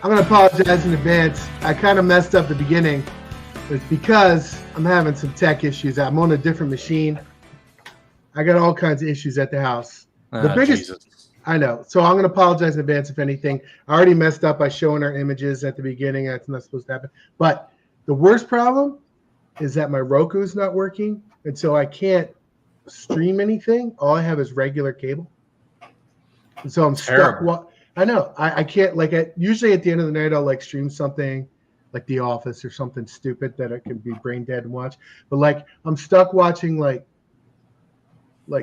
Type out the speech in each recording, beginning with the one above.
I'm going to apologize in advance. I kind of messed up the beginning. It's because I'm having some tech issues. I'm on a different machine. I got all kinds of issues at the house. The biggest, Jesus. I know. So I'm going to apologize in advance if anything. I already messed up by showing our images at the beginning. That's not supposed to happen. But the worst problem is that my Roku is not working, and so I can't stream anything. All I have is regular cable. And so I'm stuck. I know. I can't, like, usually at the end of the night, I'll like stream something like The Office or something stupid that I can be brain dead and watch. But like, I'm stuck watching like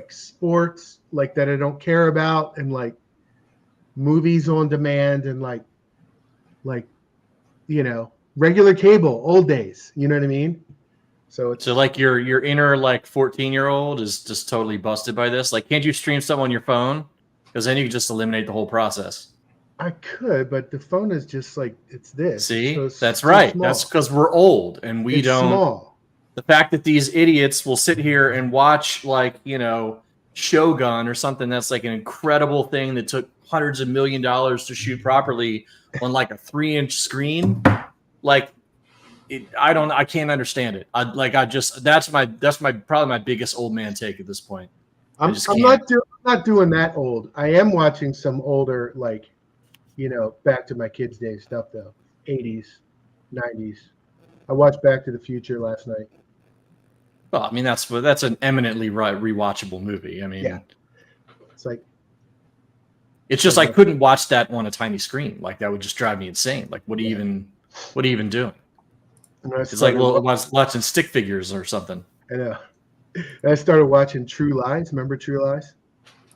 sports like that I don't care about, and like movies on demand, and like you know, regular cable, old days. You know what I mean? So it's like your inner like 14-year-old is just totally busted by this. Like, can't you stream something on your phone? Because then you can just eliminate the whole process. I could, but the phone is just like, it's this. See, so that's right. Small. That's because we're old and we don't. Small. The fact that these idiots will sit here and watch, like, you know, Shogun or something that's like an incredible thing that took hundreds of $1 million to shoot properly on like a 3-inch screen, like I can't understand it. That's probably my biggest old man take at this point. I'm not doing that old. I am watching some older, like, you know, back to my kids' day stuff though, 80s, 90s. I watched Back to the Future last night. Well, I mean, that's an eminently rewatchable movie. I mean, yeah. It's just I couldn't watch that on a tiny screen. Like, that would just drive me insane. Like, what are you even doing? It's like, well, I was watching stick figures or something. I know. I started watching True Lies. Remember True Lies?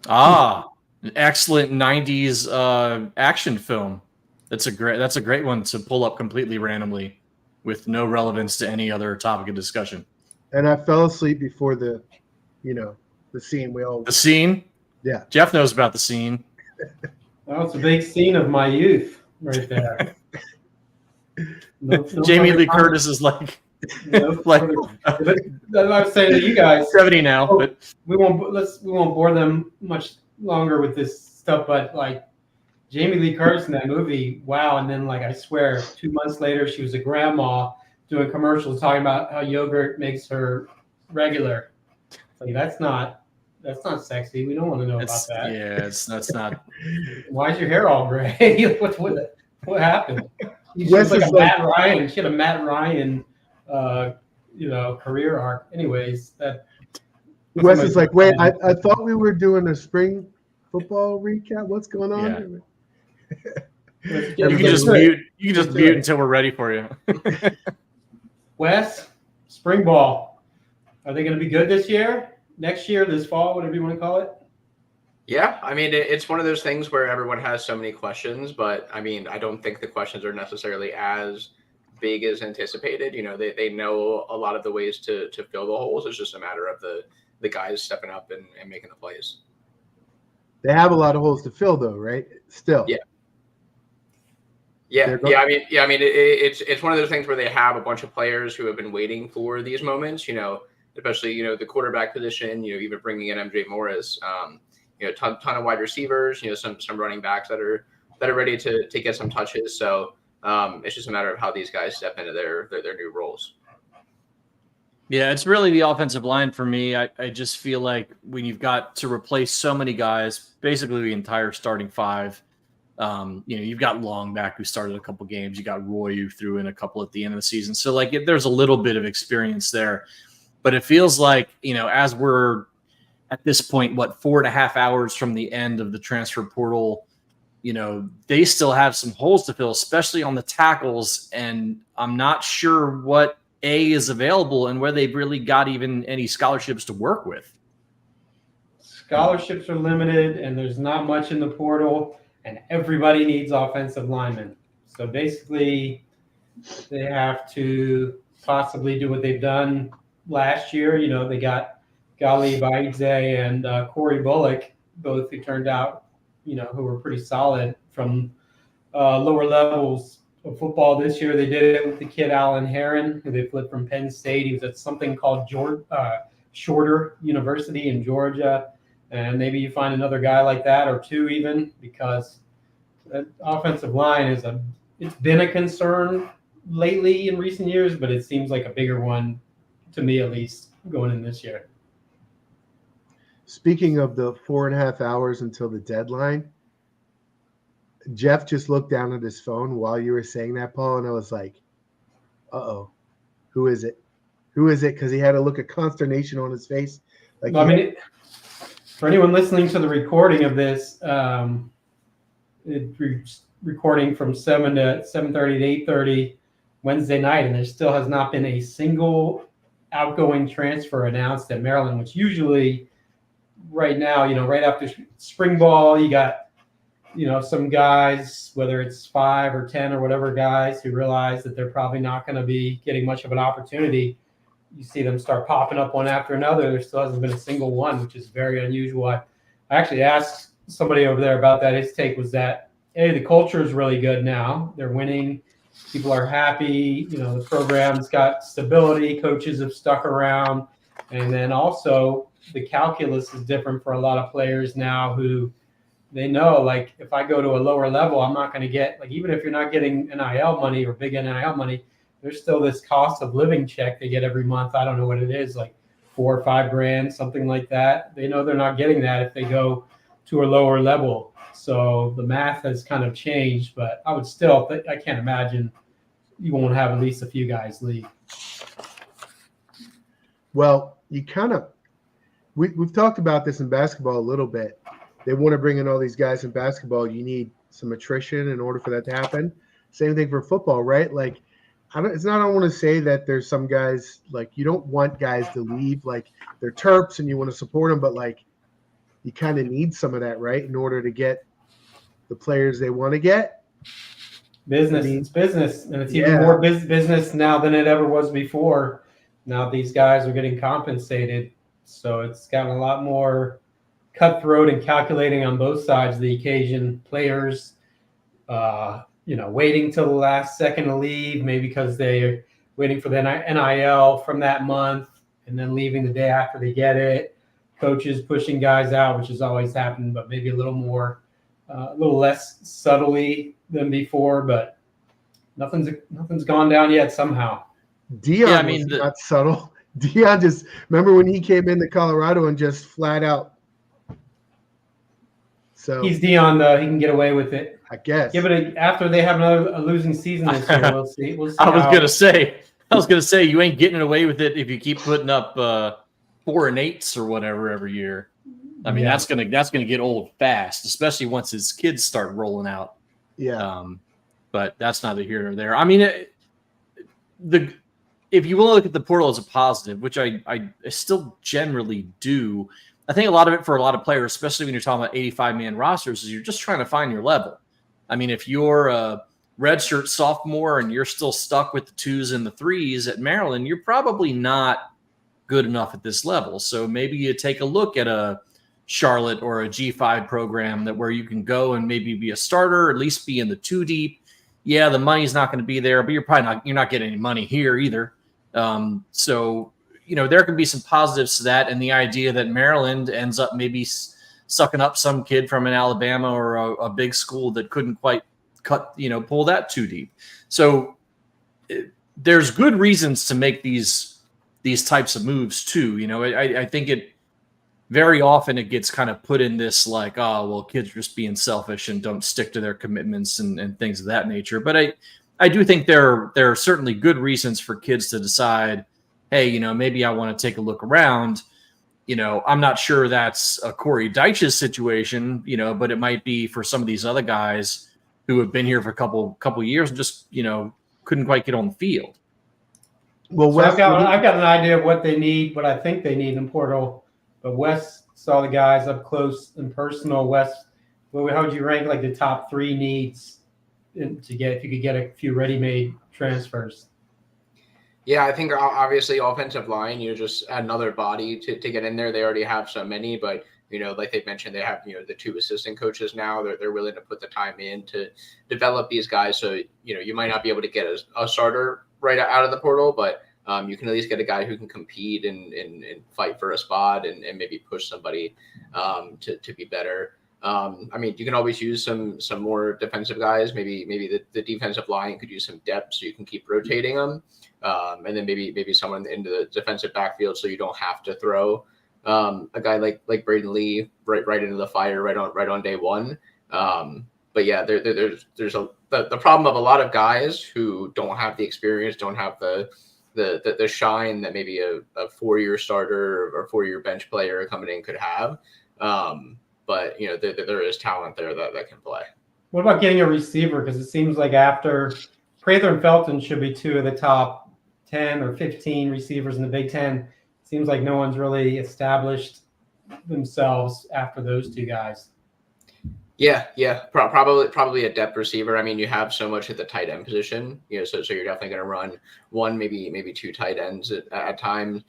Ah, an excellent 90s action film. That's a great one to pull up completely randomly with no relevance to any other topic of discussion. And I fell asleep before the scene. The scene? Yeah. Jeff knows about the scene. That was a big scene of my youth right there. No Jamie Lee Curtis is like, like I was saying to you guys, 70 now, but we won't bore them much longer with this stuff. But like Jamie Lee Curtis in that movie, wow! And then, like, I swear, 2 months later, she was a grandma doing commercials talking about how yogurt makes her regular. Like, that's not sexy. We don't want to know about that. Yeah, that's not. Why is your hair all gray? What happened? She was like a Matt Ryan. She had a Matt Ryan, career arc. Anyways, that. Wes is like, wait, I thought we were doing a spring football recap. What's going on? Yeah. You can just mute. You can just mute until we're ready for you. Wes, spring ball. Are they going to be good this year? Next year, this fall, whatever you want to call it? Yeah, I mean, it's one of those things where everyone has so many questions, but I mean, I don't think the questions are necessarily as big as anticipated. You know, they know a lot of the ways to fill the holes. It's just a matter of the guys stepping up and making the plays. They have a lot of holes to fill, though, right? Still. Yeah. I mean, it's one of those things where they have a bunch of players who have been waiting for these moments. You know, especially the quarterback position. You know, even bringing in MJ Morris. Ton of wide receivers. Some running backs that are ready to get some touches. So it's just a matter of how these guys step into their new roles. Yeah, it's really the offensive line for me. I just feel like when you've got to replace so many guys, basically the entire starting five. You've got Long back who started a couple games. You got Roy who threw in a couple at the end of the season. So like there's a little bit of experience there, but it feels like, as we're at this point, 4.5 hours from the end of the transfer portal, they still have some holes to fill, especially on the tackles. And I'm not sure what is available and where they've really got even any scholarships to work with. Scholarships are limited and there's not much in the portal. And everybody needs offensive linemen. So basically, they have to possibly do what they've done last year. They got Gali Baidze and Corey Bullock, both who turned out, who were pretty solid from lower levels of football this year. They did it with the kid Alan Heron, who they flipped from Penn State. He was at something called Shorter University in Georgia. And maybe you find another guy like that or two even, because that offensive line it's been a concern lately in recent years, but it seems like a bigger one to me, at least, going in this year. Speaking of the 4.5 hours until the deadline, Jeff just looked down at his phone while you were saying that, Paul, and I was like, uh-oh, who is it? Who is it? Because he had a look of consternation on his face. Like, I mean, for anyone listening to the recording of this, recording from 7 to 7:30 to 8:30 Wednesday night, and there still has not been a single outgoing transfer announced at Maryland, which usually right now, right after spring ball, you got, some guys, whether it's 5 or 10 or whatever guys who realize that they're probably not going to be getting much of an opportunity. You see them start popping up one after another. There still hasn't been a single one, which is very unusual. I actually asked somebody over there about that. His take was that, hey, the culture is really good now. They're winning. People are happy. The program's got stability. Coaches have stuck around. And then also the calculus is different for a lot of players now who they know, like, if I go to a lower level, I'm not going to get, like, even if you're not getting NIL money or big NIL money, there's still this cost of living check they get every month. I don't know what it is, like $4 or $5 grand, something like that. They know they're not getting that if they go to a lower level. So the math has kind of changed, but I would still, I can't imagine you won't have at least a few guys leave. Well, you kind of, we've talked about this in basketball a little bit. They want to bring in all these guys in basketball. You need some attrition in order for that to happen. Same thing for football, right? Like, I don't want to say that there's some guys, like, you don't want guys to leave, like, they're Terps and you want to support them, but, like, you kind of need some of that, right, in order to get the players they want to get. Business, it's business, and it's even more business now than it ever was before. Now these guys are getting compensated, so it's gotten a lot more cutthroat and calculating on both sides of the occasion. Players, waiting till the last second to leave, maybe because they're waiting for the NIL from that month and then leaving the day after they get it. Coaches pushing guys out, which has always happened, but maybe a little less subtly than before. But nothing's gone down yet somehow. Dion was not subtle. Dion just, remember when he came into Colorado and just flat out. So he's Dion, though. He can get away with it. I guess. Yeah, but after they have a losing season this year, we'll see. I was gonna say you ain't getting away with it if you keep putting up 4 and 8s or whatever every year. I mean, that's gonna get old fast, especially once his kids start rolling out. Yeah. But that's neither here nor there. I mean, if you want to look at the portal as a positive, which I still generally do, I think a lot of it for a lot of players, especially when you're talking about 85-man rosters, is you're just trying to find your level. I mean, if you're a redshirt sophomore and you're still stuck with the 2s and the 3s at Maryland, you're probably not good enough at this level. So maybe you take a look at a Charlotte or a G5 program where you can go and maybe be a starter, or at least be in the 2 deep. Yeah, the money's not going to be there, but you're not getting any money here either. So there can be some positives to that, and the idea that Maryland ends up maybe sucking up some kid from an Alabama or a big school that couldn't quite pull that 2 deep. So there's good reasons to make these types of moves too. I think it very often it gets kind of put in this like, oh, well, kids are just being selfish and don't stick to their commitments and things of that nature. But I do think there are certainly good reasons for kids to decide, hey, maybe I want to take a look around. I'm not sure that's a Corey Deitch's situation, but it might be for some of these other guys who have been here for a couple years and just, couldn't quite get on the field. Well, so I've got an idea of what they need, what I think they need in portal. But Wes saw the guys up close and personal. Wes, how would you rank like the top 3 needs to get if you could get a few ready-made transfers? Yeah, I think obviously offensive line, just add another body to get in there. They already have so many, but like they mentioned, they have the 2 assistant coaches now. They're willing to put the time in to develop these guys. So you might not be able to get a starter right out of the portal, but you can at least get a guy who can compete and fight for a spot and maybe push somebody to be better. I mean, you can always use some more defensive guys. Maybe the defensive line could use some depth so you can keep rotating them, and then maybe someone into the defensive backfield so you don't have to throw a guy like Braden Lee right into the fire right on day one. But yeah, there's the problem of a lot of guys who don't have the experience, don't have the shine that maybe a 4-year starter or 4-year bench player coming in could have. But there is talent there that can play. What about getting a receiver? Because it seems like after Prather and Felton should be 2 of the top 10 or 15 receivers in the Big Ten. It seems like no one's really established themselves after those 2 guys. Yeah, probably a depth receiver. I mean, you have so much at the tight end position, so you're definitely going to run 1, maybe 2 tight ends at times.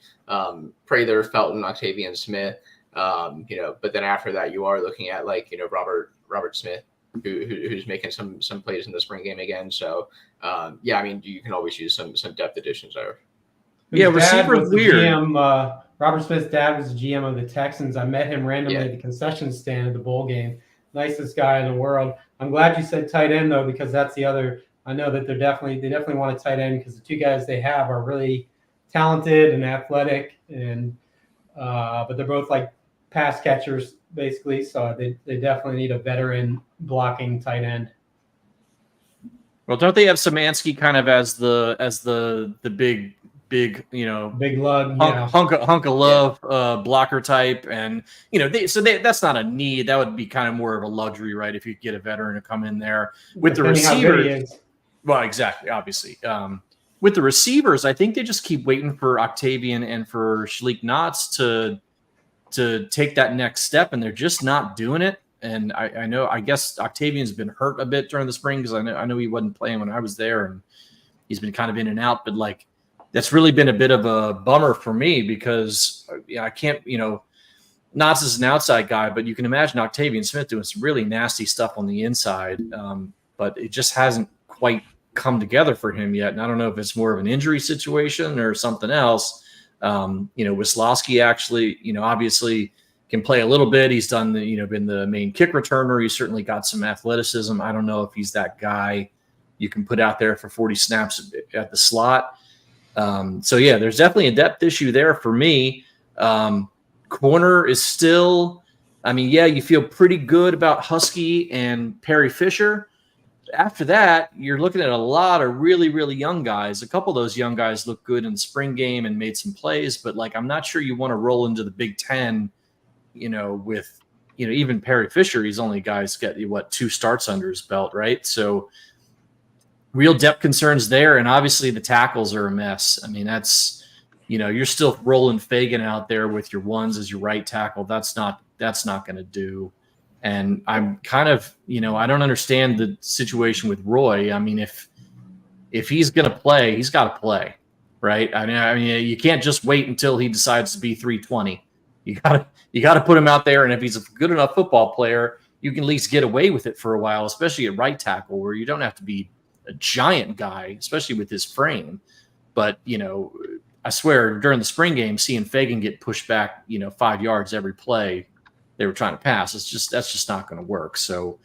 Prather, Felton, Octavian Smith. But then after that, you are looking at Robert Smith, who's making some plays in the spring game again. So I mean, you can always use some depth additions there. Receiver weird. GM, Robert Smith's dad was the GM of the Texans. I met him randomly at the concession stand at the bowl game. Nicest guy in the world. I'm glad you said tight end though, because that's the other. I know that they definitely want a tight end because the 2 guys they have are really talented and athletic, and but they're both like pass catchers basically, so they definitely need a veteran blocking tight end. Well, don't they have Szymanski kind of as the big big lug, hunk of love blocker type, and that's not a need. That would be kind of more of a luxury, right? If you get a veteran to come in there with the receivers. Well, exactly, obviously. With the receivers, I think they just keep waiting for Octavian and for Shalik Knotts to take that next step, and they're just not doing it. And I guess Octavian's been hurt a bit during the spring because I know he wasn't playing when I was there, and he's been kind of in and out. But that's really been a bit of a bummer for me because I can't, Knotts is an outside guy, but you can imagine Octavian Smith doing some really nasty stuff on the inside. But it just hasn't quite come together for him yet. And I don't know if it's more of an injury situation or something else. Wisłowski actually, obviously can play a little bit. He's done been the main kick returner. He's certainly got some athleticism. I don't know if he's that guy you can put out there for 40 snaps at the slot. There's definitely a depth issue there for me. Corner is still, you feel pretty good about Husky and Perry Fisher. After that, you're looking at a lot of really, really young guys. A couple of those young guys look good in the spring game and made some plays, but I'm not sure you want to roll into the Big Ten, with, even Perry Fisher. He's only guys get 2 starts under his belt, right? So real depth concerns there. And obviously the tackles are a mess. That's, you're still rolling Fagan out there with your ones as your right tackle. That's not going to do. And I'm kind of, I don't understand the situation with Roy. If he's going to play, he's got to play, right? You can't just wait until he decides to be 320. You got to put him out there. And if he's a good enough football player, you can at least get away with it for a while, especially at right tackle where you don't have to be a giant guy, especially with his frame. But, I swear during the spring game, seeing Fagan get pushed back, 5 yards every play they were trying to pass, that's just not going to work. So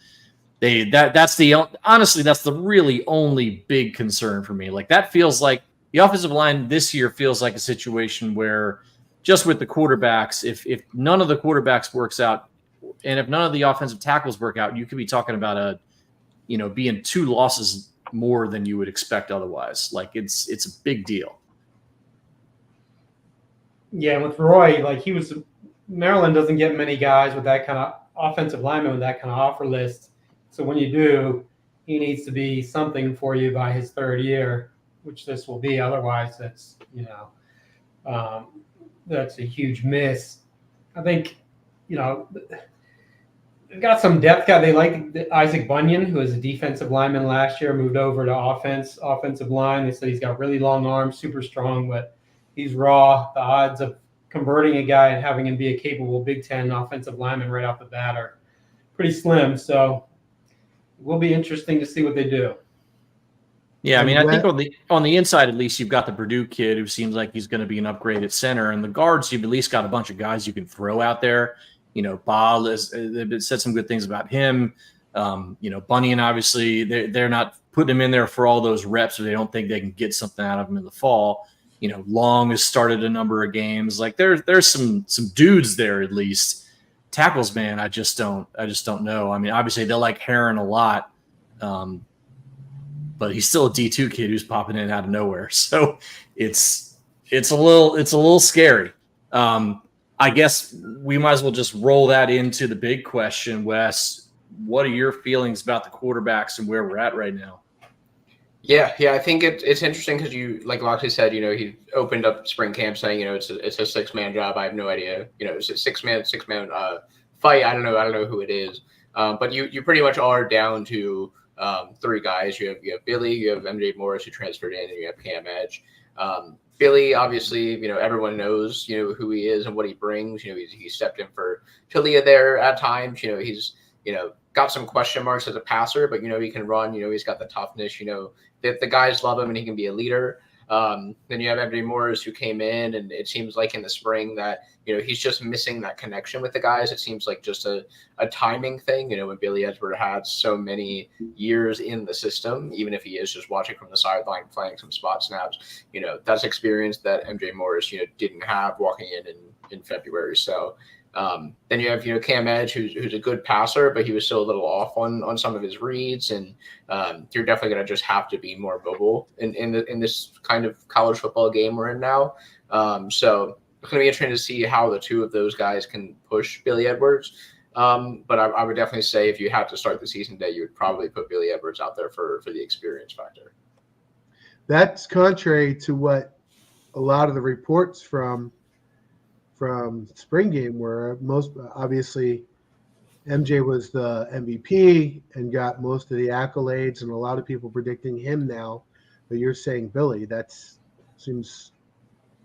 that's the really only big concern for me. That feels like the offensive line this year feels like a situation where just with the quarterbacks, if none of the quarterbacks works out, and if none of the offensive tackles work out, you could be talking about being 2 losses more than you would expect otherwise. It's a big deal. Yeah, with Roy, Maryland doesn't get many guys with that kind of offensive lineman with that kind of offer list. So when you do, he needs to be something for you by his 3rd year, which this will be. Otherwise, that's a huge miss. I think, they've got some depth guy. They like Isaac Bunyan, who was a defensive lineman last year, moved over to offensive line. They said he's got really long arms, super strong, but he's raw. The odds of converting a guy and having him be a capable Big Ten offensive lineman right off the bat are pretty slim. So it will be interesting to see what they do. Yeah, I think on the inside, at least, you've got the Purdue kid who seems like he's going to be an upgrade at center. And the guards, you've at least got a bunch of guys you can throw out there. Ball they've said some good things about him. Bunyan, obviously, they're not putting him in there for all those reps, or they don't think they can get something out of him in the fall. Long has started a number of games. Like there's some dudes there at least. Tackles, man, I just don't know. I mean, obviously they like Heron a lot, but he's still a D2 kid who's popping in out of nowhere. So it's a little scary. I guess we might as well just roll that into the big question, Wes. What are your feelings about the quarterbacks and where we're at right now? Yeah, I think it's interesting because you, like Loxley said, he opened up spring camp saying, it's a 6-man job. I have no idea, it's a six-man fight. I don't know who it is, but you pretty much are down to 3 guys. You have Billy, you have MJ Morris who transferred in, and you have Cam Edge. Billy, obviously, everyone knows, who he is and what he brings. He stepped in for Talia there at times. He's got some question marks as a passer, but he can run. He's got the toughness. The guys love him and he can be a leader. Then you have MJ Morris who came in, and it seems like in the spring that he's just missing that connection with the guys. It seems like just a timing thing. When Billy Edward had so many years in the system, even if he is just watching from the sideline playing some spot snaps, that's experience that MJ Morris didn't have walking in February. So then you have Cam Edge who's a good passer, but he was still a little off on some of his reads, and you're definitely going to just have to be more mobile in this kind of college football game we're in now. So it's going to be interesting to see how the 2 of those guys can push Billy Edwards. But I would definitely say if you had to start the season day, you would probably put Billy Edwards out there for the experience factor. That's contrary to what a lot of the reports from spring game were. Most obviously MJ was the MVP and got most of the accolades, and a lot of people predicting him now, but you're saying Billy. That seems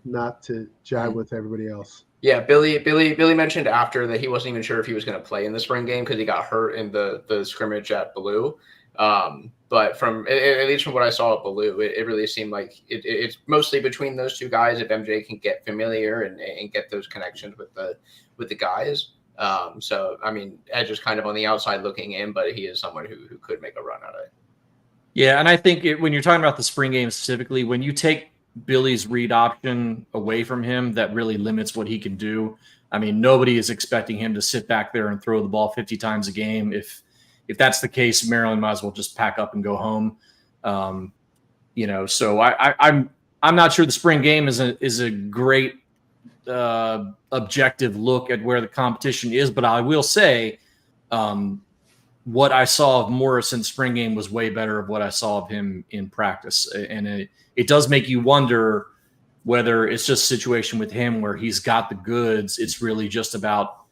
not to jive with everybody else. Yeah, Billy mentioned after that he wasn't even sure if he was going to play in the spring game because he got hurt in the scrimmage at Blue. But at least from what I saw at Blue, it really seemed like it's mostly between those 2 guys. If MJ can get familiar and get those connections with the guys. So I mean, Edge is kind of on the outside looking in, but he is someone who could make a run at it. Yeah, and I think when you're talking about the spring game specifically, when you take Billy's read option away from him, that really limits what he can do. I mean, nobody is expecting him to sit back there and throw the ball 50 times a game. If that's the case, Maryland might as well just pack up and go home. So I'm not sure the spring game is a great objective look at where the competition is, but I will say what I saw of Morris in spring game was way better of what I saw of him in practice. And it does make you wonder whether it's just a situation with him where he's got the goods. It's really just about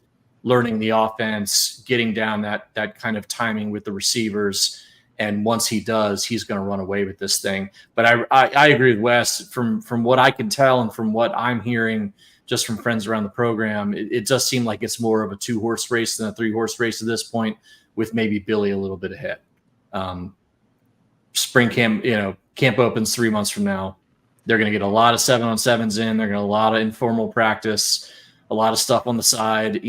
learning the offense, getting down that kind of timing with the receivers. And once he does, he's going to run away with this thing. But I agree with Wes. From what I can tell and from what I'm hearing just from friends around the program, it does seem like it's more of a 2-horse race than a 3-horse race at this point, with maybe Billy a little bit ahead. Spring camp, camp opens 3 months from now. They're going to get a lot of 7-on-7s in. They're going to get a lot of informal practice, a lot of stuff on the side.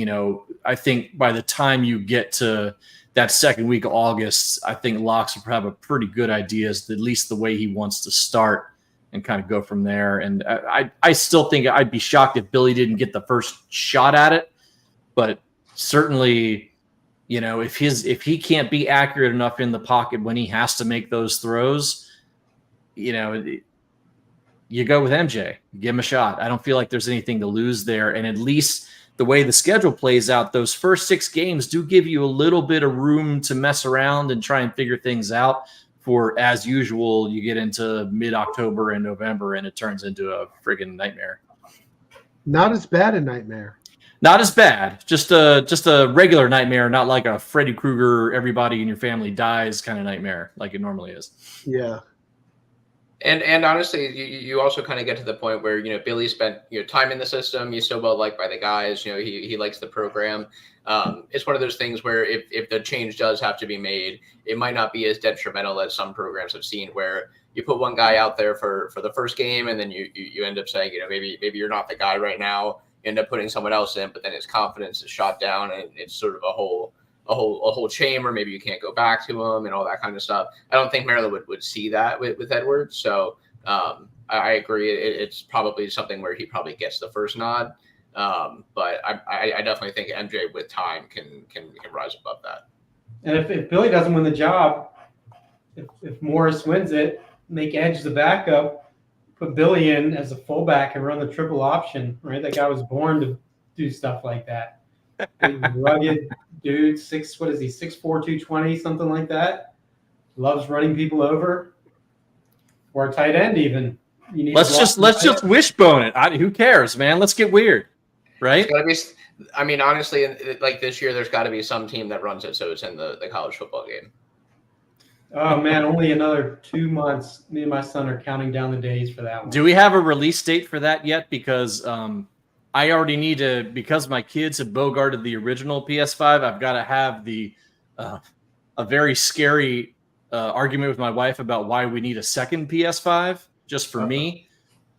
I think by the time you get to that second week of August, I think Locks will have a pretty good idea as to at least the way he wants to start and kind of go from there. And I still think I'd be shocked if Billy didn't get the first shot at it, but certainly, if he can't be accurate enough in the pocket when he has to make those throws, you go with MJ, give him a shot. I don't feel like there's anything to lose there. And at least the way the schedule plays out, those first 6 games do give you a little bit of room to mess around and try and figure things out. For, as usual, you get into mid-October and November and it turns into a friggin' nightmare. Not as bad a nightmare. Not as bad. Just a regular nightmare, not like a Freddy Krueger, everybody in your family dies kind of nightmare like it normally is. Yeah. And honestly, you also kind of get to the point where, Billy spent time in the system. He's still well liked by the guys. He likes the program. It's one of those things where if the change does have to be made, it might not be as detrimental as some programs have seen, where you put one guy out there for the first game and then you end up saying, maybe you're not the guy right now. you end up putting someone else in, but then his confidence is shot down, and it's sort of a whole chain where maybe you can't go back to him and all that kind of stuff. I don't think Maryland would see that with Edwards. So I agree. It's probably something where he probably gets the first nod. But I definitely think MJ with time can rise above that. And if Billy doesn't win the job, if Morris wins it, make Edge the backup, put Billy in as a fullback and run the triple option, right? That guy was born to do stuff like that. Rugged dude, 6'4", 220, something like that. Loves running people over. Or a tight end even. Let's just wishbone it. Who cares, man? Let's get weird, right? It's gotta be, I mean, honestly, like this year, there's got to be some team that runs it so it's in the college football game. Oh, man, only another 2 months. Me and my son are counting down the days for that one. Do we have a release date for that yet? Because I already need to, because my kids have bogarted the original PS5, I've got to have a very scary argument with my wife about why we need a second PS5 just for me.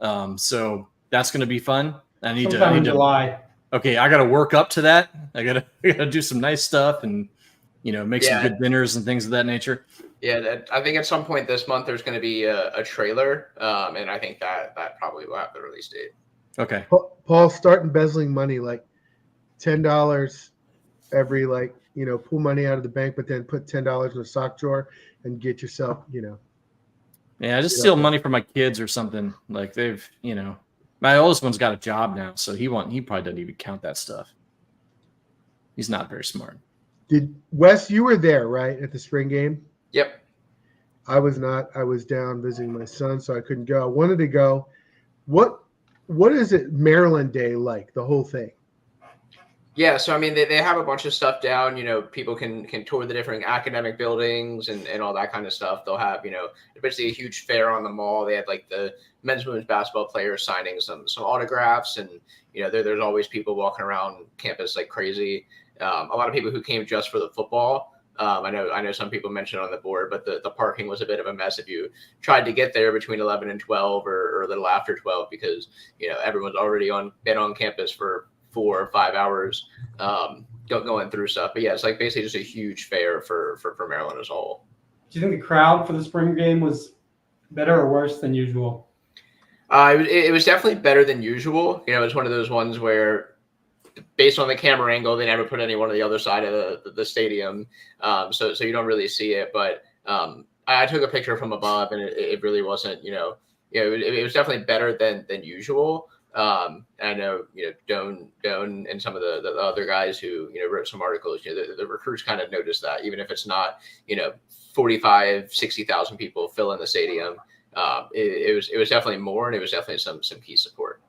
So that's going to be fun. I need to July. Okay, I got to work up to that. I got to do some nice stuff and make some good dinners and things of that nature. Yeah, I think at some point this month there's going to be a trailer, and I think that probably will have the release date. Okay. Paul, start embezzling money, like $10 every, pull money out of the bank, but then put $10 in a sock drawer and get yourself, Yeah, just steal money from my kids or something. Like they've, my oldest one's got a job now, so he probably doesn't even count that stuff. He's not very smart. Wes, you were there, right, at the spring game? Yep. I was not. I was down visiting my son, so I couldn't go. I wanted to go. What is it Maryland Day like, the whole thing? Yeah, so I mean, they have a bunch of stuff down. People can tour the different academic buildings and all that kind of stuff. They'll have, basically a huge fair on the mall. They had like the men's and women's basketball players signing some autographs, and there's always people walking around campus like crazy. A lot of people who came just for the football. I know some people mentioned on the board, but the parking was a bit of a mess if you tried to get there between 11 and 12 or a little after 12, because everyone's already been on campus for 4 or 5 hours going through stuff. But yeah, it's like basically just a huge fair for Maryland as a whole. Do you think the crowd for the spring game was better or worse than usual? It was definitely better than usual. It's one of those ones where, based on the camera angle, they never put anyone on the other side of the stadium, so you don't really see it. But I took a picture from above, and it really wasn't. It was definitely better than usual. I know Doan and some of the other guys who wrote some articles. The recruits kind of noticed that, even if it's not 45,000-60,000 people fill in the stadium, it was definitely more, and it was definitely some key support.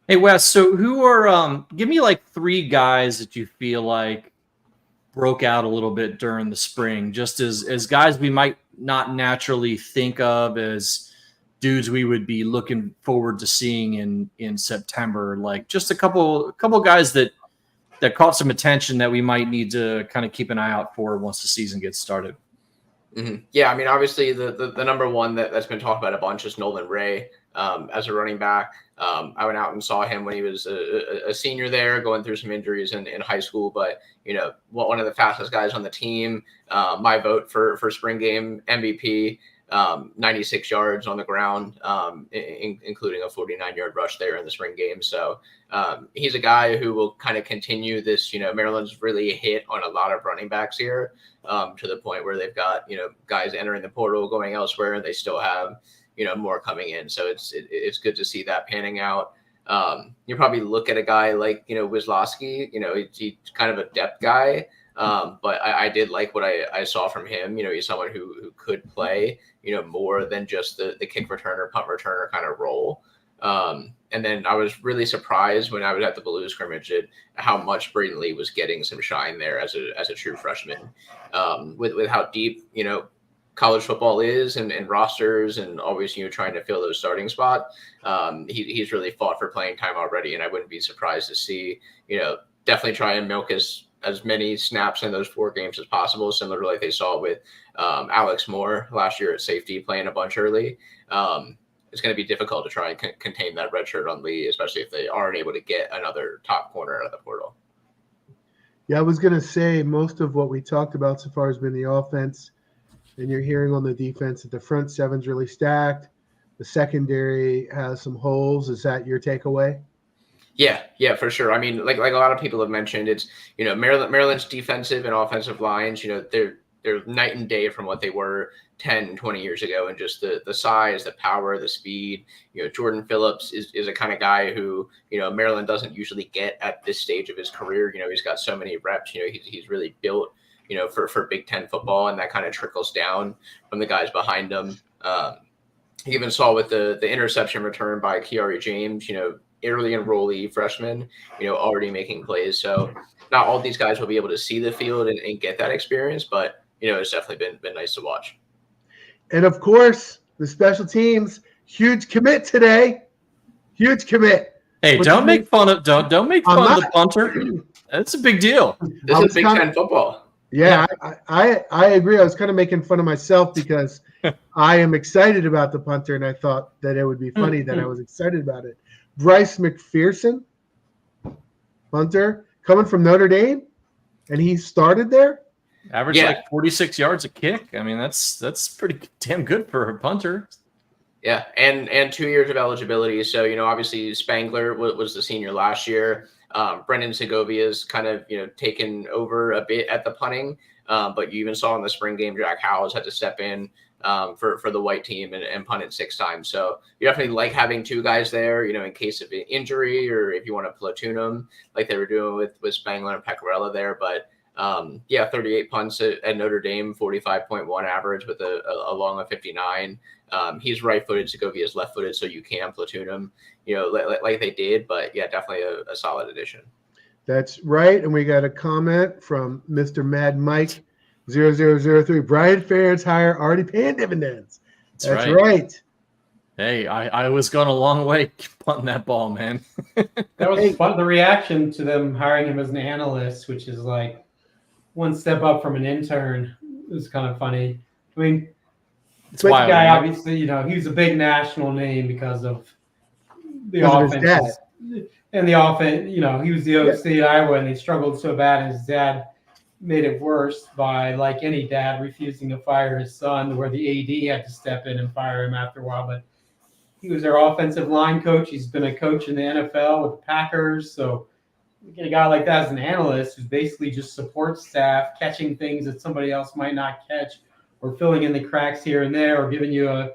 Hey, Wes, so who are give me like 3 guys that you feel like broke out a little bit during the spring, just as guys we might not naturally think of as dudes we would be looking forward to seeing in September. Like just a couple guys that caught some attention that we might need to kind of keep an eye out for once the season gets started. Mm-hmm. Yeah, I mean, obviously the number one that's been talked about a bunch is Nolan Ray as a running back. I went out and saw him when he was a senior there, going through some injuries in high school, but one of the fastest guys on the team. My vote for spring game MVP. 96 yards on the ground, including a 49-yard rush there in the spring game. So he's a guy who will kind of continue this. Maryland's really hit on a lot of running backs here, to the point where they've got guys entering the portal, going elsewhere, and they still have more coming in. So it's good to see that panning out. You probably look at a guy like Wisłowski. He's kind of a depth guy. But I did like what I saw from him. He's someone who could play, more than just the kick returner, punt returner kind of role. And then I was really surprised when I was at the Blue scrimmage at how much Braden Lee was getting some shine there as a true freshman, with how deep, college football is and rosters and always, trying to fill those starting spots. He's really fought for playing time already. And I wouldn't be surprised to see, definitely try and milk as many snaps in those 4 games as possible, similar to like they saw with Alex Moore last year at safety, playing a bunch early. it's going to be difficult to try and contain that red shirt on Lee, especially if they aren't able to get another top corner out of the portal. Yeah, I was going to say most of what we talked about so far has been the offense, and you're hearing on the defense that the front seven's really stacked. The secondary has some holes. Is that your takeaway? Yeah, for sure. I mean, like a lot of people have mentioned, it's, Maryland's defensive and offensive lines, they're night and day from what they were 10, 20 years ago, and just the size, the power, the speed. Jordan Phillips is a kind of guy who, Maryland doesn't usually get at this stage of his career. He's got so many reps. He's really built, for Big Ten football, and that kind of trickles down from the guys behind him. You even saw with the interception return by Kiari James, early enrollee freshman, already making plays. So not all these guys will be able to see the field and get that experience, but it's definitely been nice to watch. And of course, the special teams, huge commit today. Huge commit. Hey, don't make fun of the punter. That's a big deal. This is Big Ten football. Yeah, I agree. I was kind of making fun of myself because I am excited about the punter, and I thought that it would be funny that I was excited about it. Bryce McPherson, punter, coming from Notre Dame, and he started there. Averaged like 46 yards a kick. I mean, that's pretty damn good for a punter. Yeah, and 2 years of eligibility. So, obviously Spangler was the senior last year. Brendan Segovia's kind of, taken over a bit at the punting. But you even saw in the spring game, Jack Howells had to step in for the white team and punt it 6 times. So you definitely like having 2 guys there, in case of an injury or if you want to platoon them like they were doing with Spangler and Pecorella there. But 38 punts at Notre Dame, 45.1 average with a long of 59. He's right-footed, Segovia's left-footed, so you can platoon him, like they did. But yeah, definitely a solid addition. That's right. And we got a comment from Mr. Mad Mike 0003. Brian Ferentz hire already paying dividends. That's right. Hey, I was going a long way punting that ball, man. That was fun. The reaction to them hiring him as an analyst, which is like one step up from an intern, is kind of funny. I mean, it's wild, the guy, man. obviously, he was a big national name because of the offense. And the offense, he was the OC at Iowa, and they struggled so bad, and his dad made it worse by, like any dad, refusing to fire his son, where the AD had to step in and fire him after a while. But he was their offensive line coach. He's been a coach in the NFL with the Packers. So you get a guy like that as an analyst who's basically just support staff, catching things that somebody else might not catch, or filling in the cracks here and there, or giving you a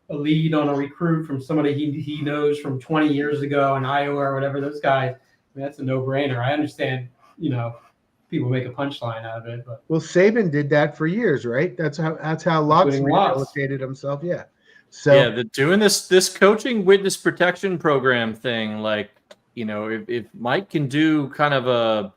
lead on a recruit from somebody he knows from 20 years ago in Iowa or whatever. Those guys, that's a no-brainer. I understand, people make a punchline out of it. But well, Saban did that for years, right? That's how Locke rehabilitated himself. Yeah. So yeah, doing this coaching witness protection program thing, like, if Mike can do kind of a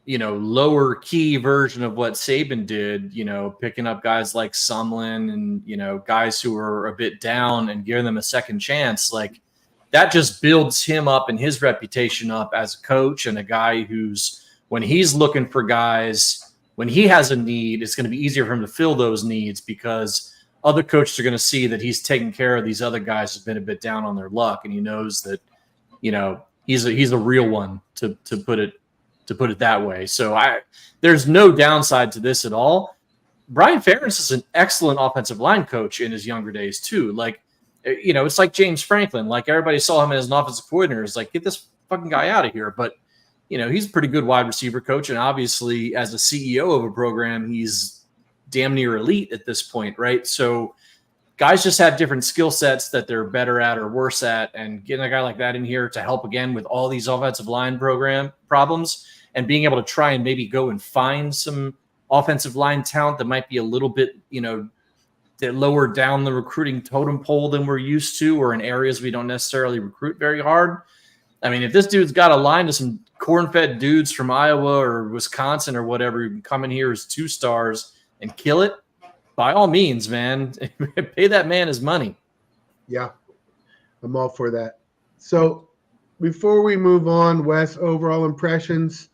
lower key version of what Saban did, picking up guys like Sumlin and, guys who are a bit down and giving them a second chance, like that just builds him up and his reputation up as a coach and a guy who's, when he's looking for guys, when he has a need, it's going to be easier for him to fill those needs because other coaches are going to see that he's taking care of these other guys who've been a bit down on their luck. And he knows that, he's a real one to put it that way. So there's no downside to this at all. Brian Ferentz is an excellent offensive line coach in his younger days too. Like, it's like James Franklin. Like everybody saw him as an offensive coordinator. It's like, get this fucking guy out of here. But, he's a pretty good wide receiver coach. And obviously as a CEO of a program, he's damn near elite at this point. Right. So guys just have different skill sets that they're better at or worse at. And getting a guy like that in here to help again with all these offensive line program problems and being able to try and maybe go and find some offensive line talent that might be a little bit, lower down the recruiting totem pole than we're used to, or in areas we don't necessarily recruit very hard. I mean, if this dude's got a line to some corn-fed dudes from Iowa or Wisconsin or whatever, you can come in here as 2 stars and kill it, by all means, man, pay that man his money. Yeah, I'm all for that. So before we move on, Wes, overall impressions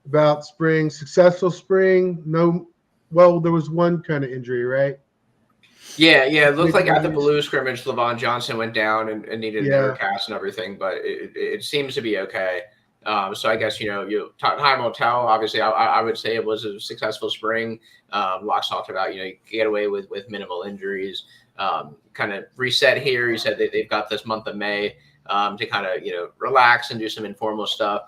about spring, successful spring. No, well, there was one kind of injury, right? Yeah. It looked like at the blue scrimmage, Levon Johnson went down and needed an air cast and everything, but it seems to be okay. So I guess, time will tell. Obviously, I would say it was a successful spring. Locks talked about, you get away with minimal injuries, kind of reset here. You said they've got this month of May to kind of, relax and do some informal stuff,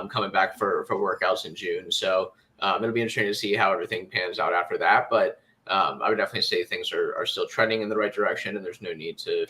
coming back for workouts in June. So it'll be interesting to see how everything pans out after that. But I would definitely say things are still trending in the right direction, and there's no need to,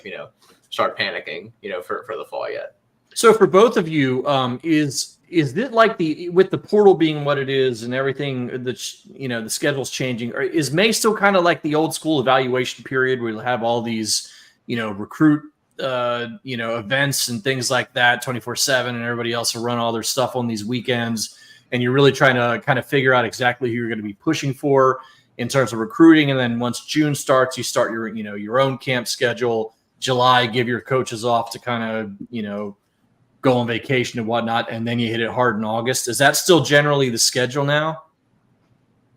start panicking, for the fall yet. So for both of you, is it like with the portal being what it is and everything the schedule's changing, or is May still kind of like the old school evaluation period where you'll have all these, recruit, events and things like that 24/7, and everybody else will run all their stuff on these weekends, and you're really trying to kind of figure out exactly who you're going to be pushing for in terms of recruiting. And then once June starts, you start your own camp schedule. July, give your coaches off to kind of, go on vacation and whatnot, and then you hit it hard in August. Is that still generally the schedule now?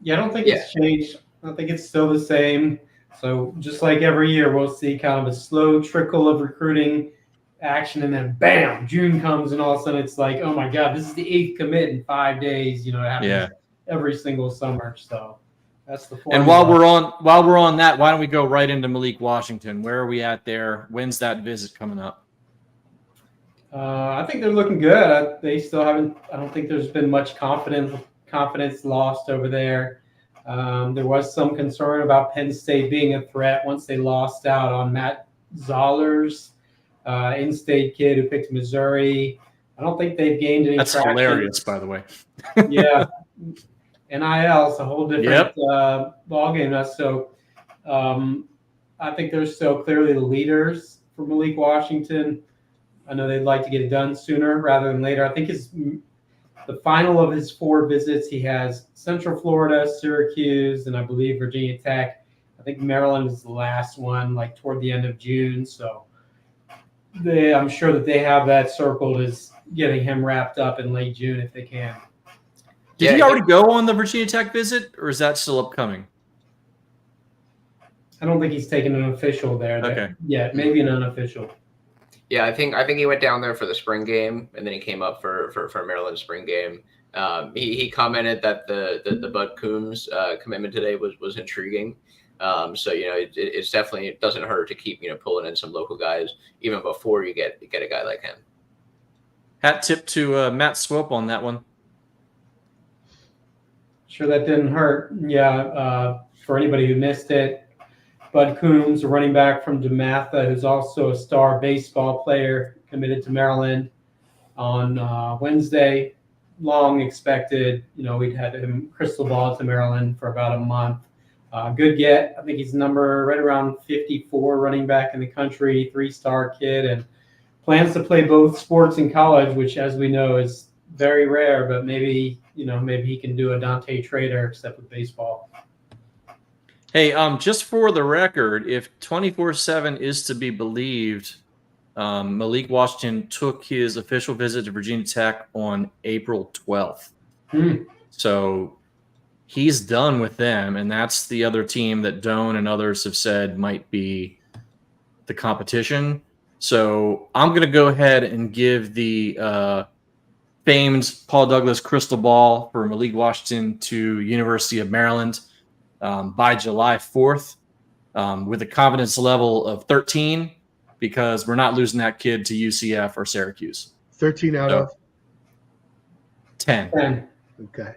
Yeah, I don't think it's changed. I think it's still the same. So just like every year, we'll see kind of a slow trickle of recruiting action, and then bam, June comes, and all of a sudden it's like, oh my God, this is the 8th commit in 5 days. It happens every single summer. So that's the formula. And while we're on that, why don't we go right into Malik Washington? Where are we at there? When's that visit coming up? I think they're looking good. They still haven't. I don't think there's been much confidence lost over there. There was some concern about Penn State being a threat once they lost out on Matt Zoller's in-state kid who picked Missouri. I don't think they've gained any traction. That's hilarious, by the way. Yeah. NIL is a whole different ballgame. So I think they're still clearly the leaders for Malik Washington. I know they'd like to get it done sooner rather than later. I think the final of his 4 visits, he has Central Florida, Syracuse, and I believe Virginia Tech. I think Maryland is the last one, like toward the end of June. So I'm sure that they have that circled as getting him wrapped up in late June if they can. Did he already go on the Virginia Tech visit, or is that still upcoming? I don't think he's taken an official there. Okay. Yeah, maybe an unofficial. Yeah, I think he went down there for the spring game, and then he came up for Maryland's spring game. He commented that the Bud Coombs commitment today was intriguing. So it's definitely, it doesn't hurt to keep pulling in some local guys even before you get a guy like him. Hat tip to Matt Swope on that one. Sure, that didn't hurt. Yeah, for anybody who missed it, Bud Coombs, a running back from DeMatha, who's also a star baseball player, committed to Maryland on Wednesday. Long expected. We'd had him crystal ball to Maryland for about a month. Good get. I think he's number right around 54 running back in the country, 3-star kid, and plans to play both sports in college, which, as we know, is very rare. But maybe he can do a Dante Trader except with baseball. Hey, just for the record, if 24/7 is to be believed, Malik Washington took his official visit to Virginia Tech on April 12th. So he's done with them, and that's the other team that Doan and others have said might be the competition. So I'm going to go ahead and give the famed Paul Douglas crystal ball for Malik Washington to University of Maryland by July 4th with a confidence level of 13, because we're not losing that kid to UCF or Syracuse. 13 out of 10. Okay. I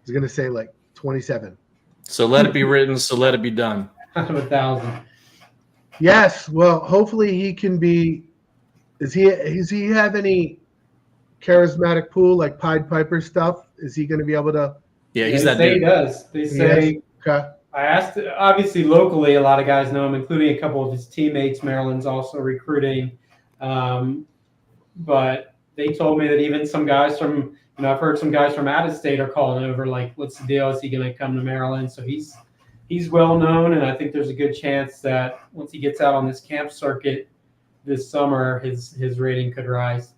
was going to say like 27. So let it be written, so let it be done. Out of 1,000. Yes. Well, hopefully he can be. Does he have any charismatic pool like Pied Piper stuff? Is he going to be able to? Yeah, he's that dude. He does. They say. Okay. I asked, obviously locally, a lot of guys know him, including a couple of his teammates. Maryland's also recruiting. But they told me that even some guys from, I've heard some guys from out of state are calling over, like, what's the deal? Is he going to come to Maryland? So he's well known, and I think there's a good chance that once he gets out on this camp circuit this summer, his rating could rise.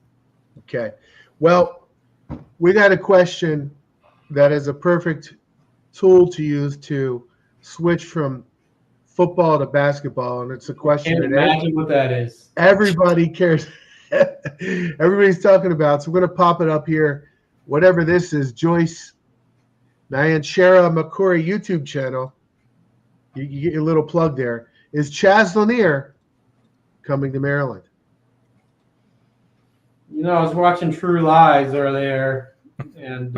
Okay. Well, we got a question that is a perfect tool to use to switch from football to basketball, and it's a question Can't imagine what that is. Everybody cares. Everybody's talking about. So we're going to pop it up here. Whatever this is, Joyce Nyanshara McCory YouTube channel. You get your little plug there. Is Chaz Lanier coming to Maryland? I was watching True Lies earlier, and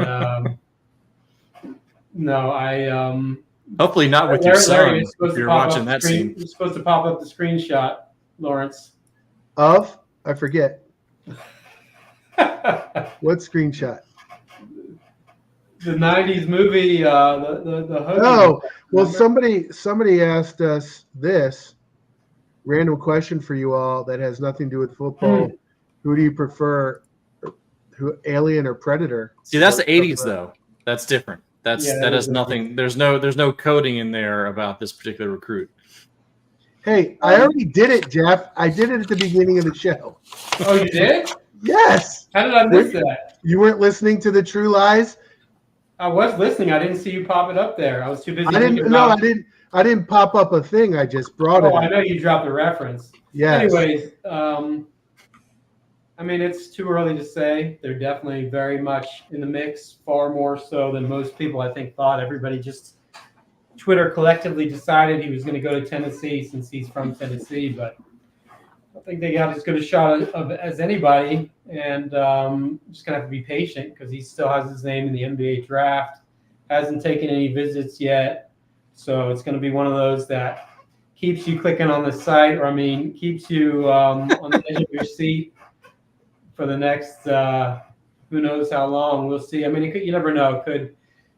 no, I hopefully not with your son. If you're watching that scene. You're supposed to pop up the screenshot, Lawrence. Of? I forget. What screenshot? The 90s movie, the hoodie. Oh, well, somebody asked us this random question for you all that has nothing to do with football. Who do you prefer, Alien or Predator? See, that's the 80s, though. That's different. That has nothing. There's no coding in there about this particular recruit. Hey, I already did it, Jeff. I did it at the beginning of the show. Oh, you did? Yes. How did I miss that? You weren't listening to the True Lies? I was listening. I didn't see you pop it up there. I was too busy. I didn't pop up a thing. I just brought it. Oh, I know you dropped the reference. Yes. Anyways, I mean, it's too early to say. They're definitely very much in the mix, far more so than most people, I think, thought. Everybody just Twitter collectively decided he was going to go to Tennessee since he's from Tennessee, but I think they got as good a shot as anybody, and just going to have to be patient because he still has his name in the NBA draft, hasn't taken any visits yet, so it's going to be one of those that keeps you clicking on the site, keeps you on the edge of your seat for the next who knows how long. We'll see. I mean, you never know. Could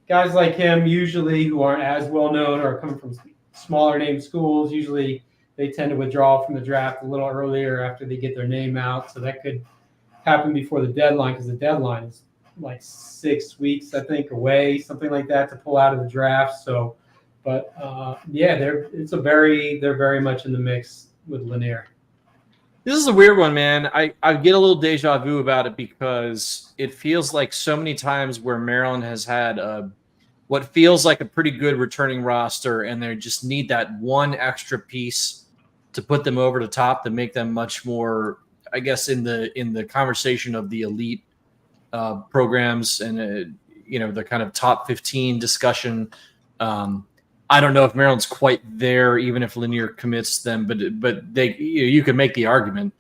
guys like him, usually who aren't as well known or coming from smaller name schools, usually they tend to withdraw from the draft a little earlier after they get their name out. So that could happen before the deadline because the deadline is like 6 weeks, I think, away, something like that, to pull out of the draft. So, but they're very much in the mix with Lanier. This is a weird one, man. I get a little deja vu about it because it feels like so many times where Maryland has had what feels like a pretty good returning roster, and they just need that one extra piece to put them over the top to make them much more, I guess, in the conversation of the elite programs and the kind of top 15 discussion. I don't know if Maryland's quite there, even if Lanier commits them, but they you can make the argument,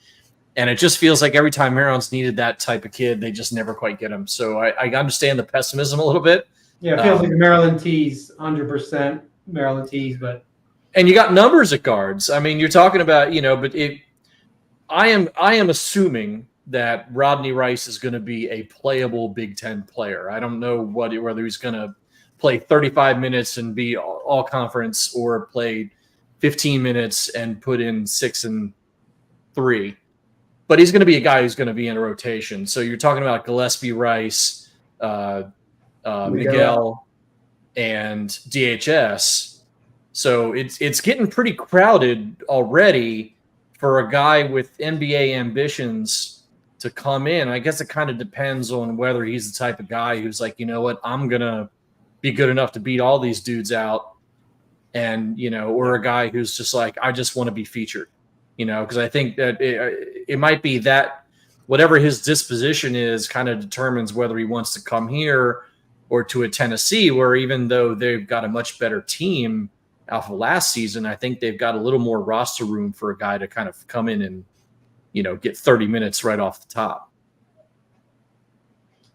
and it just feels like every time Maryland's needed that type of kid, they just never quite get him. So I understand the pessimism a little bit. Yeah, it feels like Maryland tease, 100% Maryland tease, but and you got numbers at guards. I mean, you're talking about but I am assuming that Rodney Rice is going to be a playable Big Ten player. I don't know whether he's going to play 35 minutes and be all conference or play 15 minutes and put in 6 and 3. But he's going to be a guy who's going to be in a rotation. So you're talking about Gillespie, Rice, Miguel, and DHS. So it's getting pretty crowded already for a guy with NBA ambitions to come in. I guess it kind of depends on whether he's the type of guy who's like, you know what, I'm going to be good enough to beat all these dudes out, and or a guy who's just like, I just want to be featured, because I think that it might be that whatever his disposition is kind of determines whether he wants to come here or to a Tennessee, where even though they've got a much better team out of last season, I think they've got a little more roster room for a guy to kind of come in and get 30 minutes right off the top.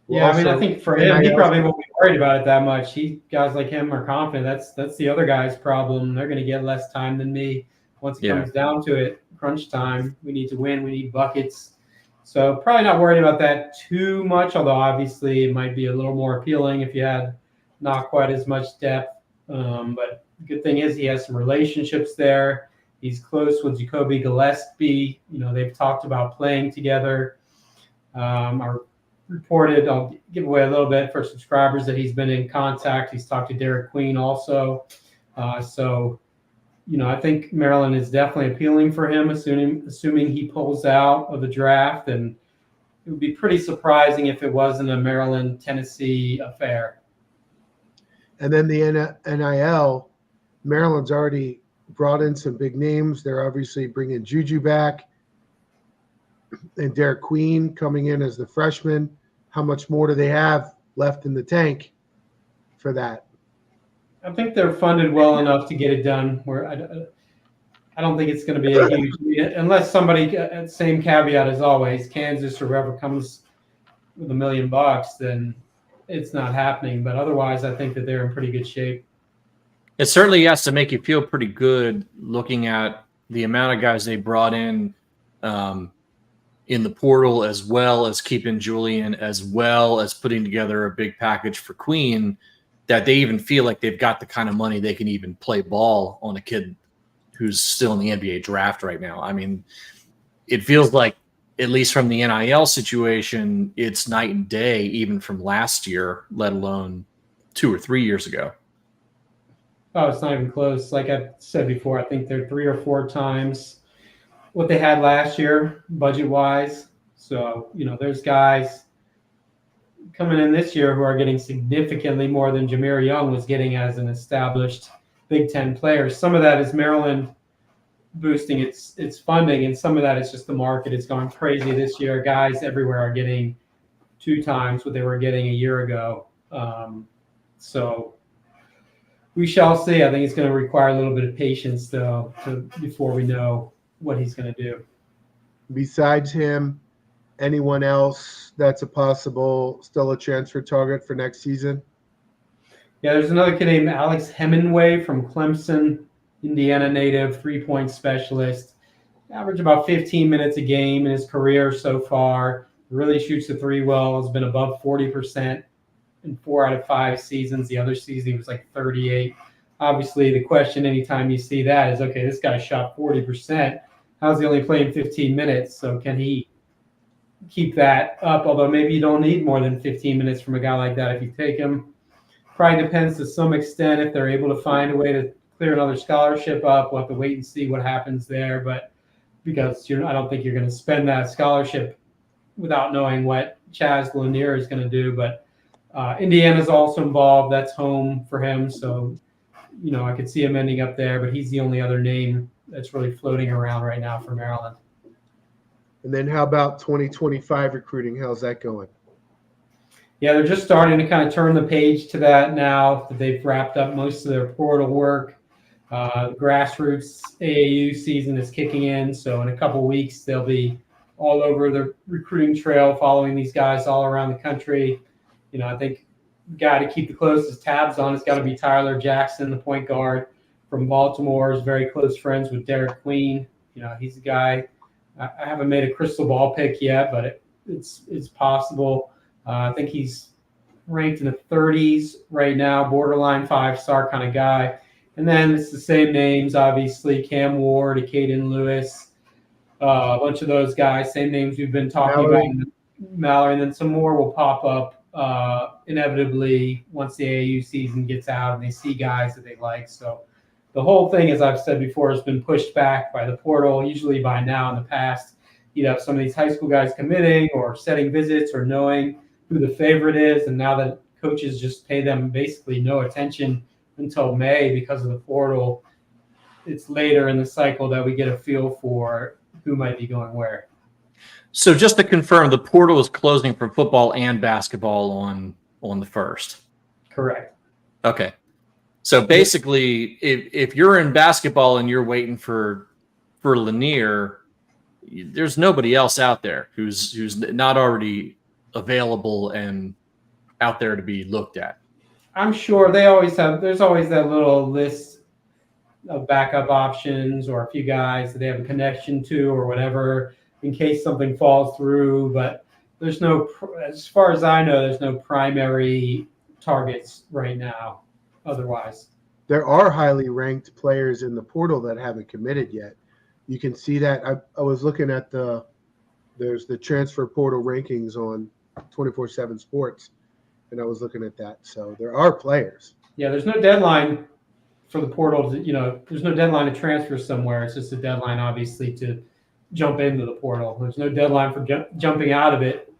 Yeah, I mean, I think for him, he probably won't be worried about it that much. Guys like him are confident. That's the other guy's problem. They're going to get less time than me. Once it comes down to it, crunch time, we need to win. We need buckets. So probably not worried about that too much, although obviously it might be a little more appealing if you had not quite as much depth. But the good thing is he has some relationships there. He's close with Jacoby Gillespie. They've talked about playing together. Reported, I'll give away a little bit for subscribers, that he's been in contact. He's talked to Derek Queen also. So, I think Maryland is definitely appealing for him, assuming he pulls out of the draft. And it would be pretty surprising if it wasn't a Maryland-Tennessee affair. And then the NIL, Maryland's already brought in some big names. They're obviously bringing Juju back and Derek Queen coming in as the freshman. How much more do they have left in the tank for that? I think they're funded well enough to get it done. Where I don't think it's going to be a huge, unless somebody, same caveat as always, Kansas or whoever comes with $1 million, then it's not happening. But otherwise, I think that they're in pretty good shape. It certainly has to make you feel pretty good looking at the amount of guys they brought in the portal, as well as keeping Julian, as well as putting together a big package for Queen, that they even feel like they've got the kind of money they can even play ball on a kid who's still in the NBA draft right now. I mean, it feels like, at least from the NIL situation, it's night and day, even from last year, let alone 2 or 3 years ago. Oh, it's not even close. Like I said before, I think they're 3 or 4 times what they had last year, budget-wise. So, there's guys coming in this year who are getting significantly more than Jahmir Young was getting as an established Big Ten player. Some of that is Maryland boosting its funding, and some of that is just the market. It's gone crazy this year. Guys everywhere are getting 2 times what they were getting a year ago. So we shall see. I think it's going to require a little bit of patience, though, before we know what he's going to do. Besides him, anyone else that's still a transfer target for next season? Yeah, there's another kid named Alex Hemingway from Clemson, Indiana native, 3-point specialist. Averaged about 15 minutes a game in his career so far. Really shoots the 3 well. Has been above 40% in 4 out of 5 seasons. The other season he was like 38. Obviously, the question anytime you see that is, okay, this guy shot 40%. How's he only playing 15 minutes? So can he keep that up? Although maybe you don't need more than 15 minutes from a guy like that if you take him. Probably depends to some extent if they're able to find a way to clear another scholarship up. We'll have to wait and see what happens there. But because I don't think you're going to spend that scholarship without knowing what Chaz Lanier is going to do. But Indiana's also involved. That's home for him. So, I could see him ending up there. But he's the only other name that's really floating around right now for Maryland. And then how about 2025 recruiting? How's that going? Yeah, they're just starting to kind of turn the page to that now that they've wrapped up most of their portal work. The grassroots AAU season is kicking in, so in a couple weeks they'll be all over the recruiting trail, following these guys all around the country. I think the guy to keep the closest tabs on has got to be Tyler Jackson, the point guard from Baltimore, is very close friends with Derek Queen. He's a guy. I haven't made a crystal ball pick yet, but it's possible. I think he's ranked in the 30s right now, borderline 5-star kind of guy. And then it's the same names, obviously, Cam Ward, Caden Lewis, a bunch of those guys, same names we've been talking about. Mallory, and then some more will pop up inevitably once the AAU season gets out and they see guys that they like. So the whole thing, as I've said before, has been pushed back by the portal. Usually by now in the past, you'd have some of these high school guys committing or setting visits or knowing who the favorite is. And now that coaches just pay them basically no attention until May because of the portal, it's later in the cycle that we get a feel for who might be going where. So just to confirm, the portal is closing for football and basketball on the 1st. Correct. Okay. So basically, if you're in basketball and you're waiting for Lanier, there's nobody else out there who's not already available and out there to be looked at. I'm sure there's always that little list of backup options or a few guys that they have a connection to or whatever in case something falls through. But there's as far as I know, there's no primary targets right now. Otherwise, there are highly ranked players in the portal that haven't committed yet. You can see that. I was looking at there's the transfer portal rankings on 24/7 Sports, and I was looking at that. So there are players. Yeah, there's no deadline for the portal. There's no deadline to transfer somewhere. It's just a deadline, obviously, to jump into the portal. There's no deadline for jumping out of it.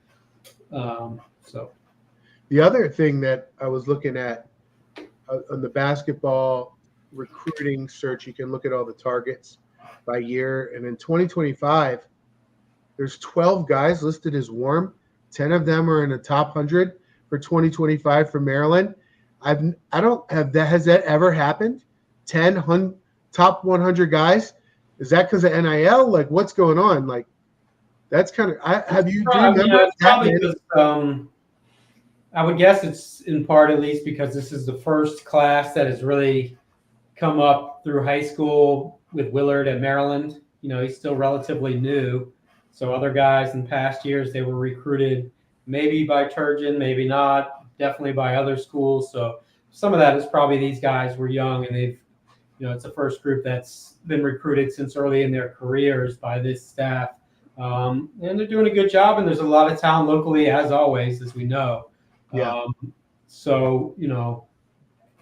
So the other thing that I was looking at on the basketball recruiting search, you can look at all the targets by year. And in 2025, there's 12 guys listed as warm. 10 of them are in the top 100 for 2025 for Maryland. I don't have that. Has that ever happened? 10 top 100 guys? Is that because of NIL? Like, what's going on? Like, that's kind of. Do you remember? Yeah, it's probably because, I would guess it's in part at least because this is the first class that has really come up through high school with Willard at Maryland. He's still relatively new. So other guys in past years, they were recruited maybe by Turgeon, maybe not, definitely by other schools. So some of that is probably these guys were young and they've, it's the first group that's been recruited since early in their careers by this staff. And they're doing a good job, and there's a lot of talent locally, as always, as we know. Yeah. So,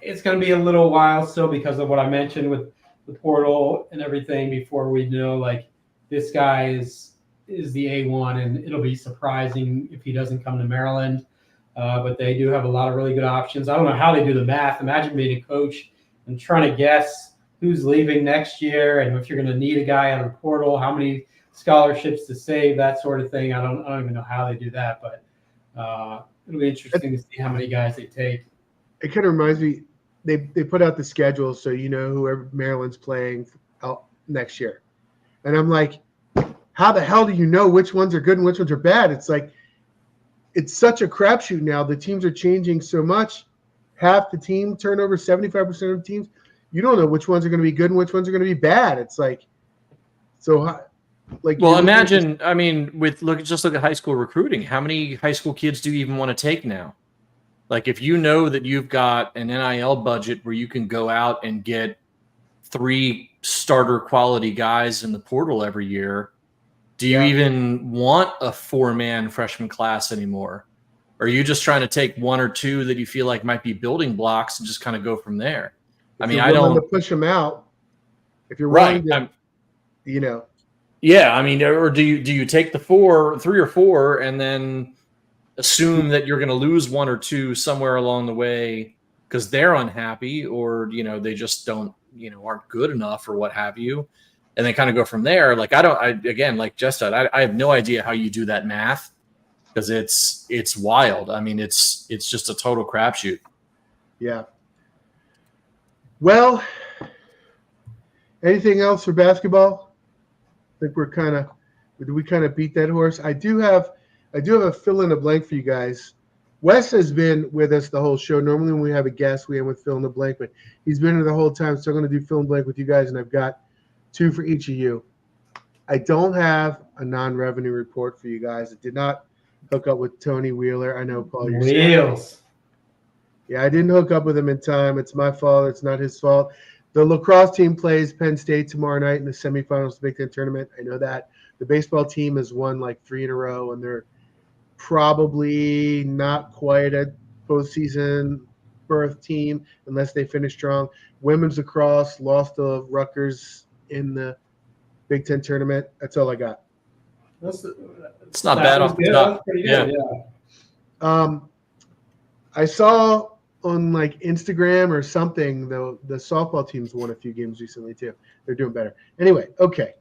it's going to be a little while still because of what I mentioned with the portal and everything before we know, like, this guy is the A1, and it'll be surprising if he doesn't come to Maryland. But they do have a lot of really good options. I don't know how they do the math. Imagine being a coach and trying to guess who's leaving next year and if you're going to need a guy out of the portal, how many scholarships to save, that sort of thing. I don't even know how they do that, but it'll be interesting to see how many guys they take. It kind of reminds me, they put out the schedule so whoever Maryland's playing out next year. And I'm like, how the hell do you know which ones are good and which ones are bad? It's like, it's such a crapshoot now. The teams are changing so much. Half the team turnover, 75% of teams. You don't know which ones are going to be good and which ones are going to be bad. It's like, so like. Well, imagine, just look at high school recruiting. How many high school kids do you even want to take now? Like, if you know that you've got an NIL budget where you can go out and get 3 starter quality guys in the portal every year, do you even want a 4-man freshman class anymore? Or are you just trying to take 1 or 2 that you feel like might be building blocks and just kind of go from there? I don't to push them out. If you're willing to, Yeah, or do you take the 3 or 4 and then assume that you're going to lose 1 or 2 somewhere along the way because they're unhappy or they just don't aren't good enough or what have you, and then kind of go from there. Like again, like Jess said, I have no idea how you do that math because it's wild. It's just a total crapshoot. Yeah. Well, anything else for basketball? I think did we kind of beat that horse? I do have a fill in the blank for you guys. Wes has been with us the whole show. Normally when we have a guest, we end with fill in the blank, but he's been here the whole time. So I'm going to do fill in the blank with you guys, and I've got 2 for each of you. I don't have a non-revenue report for you guys. I did not hook up with Tony Wheeler. I know, Paul, you're Wheels. Yeah, I didn't hook up with him in time. It's my fault. It's not his fault. The lacrosse team plays Penn State tomorrow night in the semifinals of the Big Ten tournament. I know that. The baseball team has won like 3 in a row, and they're probably not quite a postseason berth team unless they finish strong. Women's lacrosse lost to Rutgers in the Big Ten tournament. That's all I got. It's not bad off the top. Yeah. I saw on like Instagram or something, the softball teams won a few games recently too. They're doing better. Anyway, okay.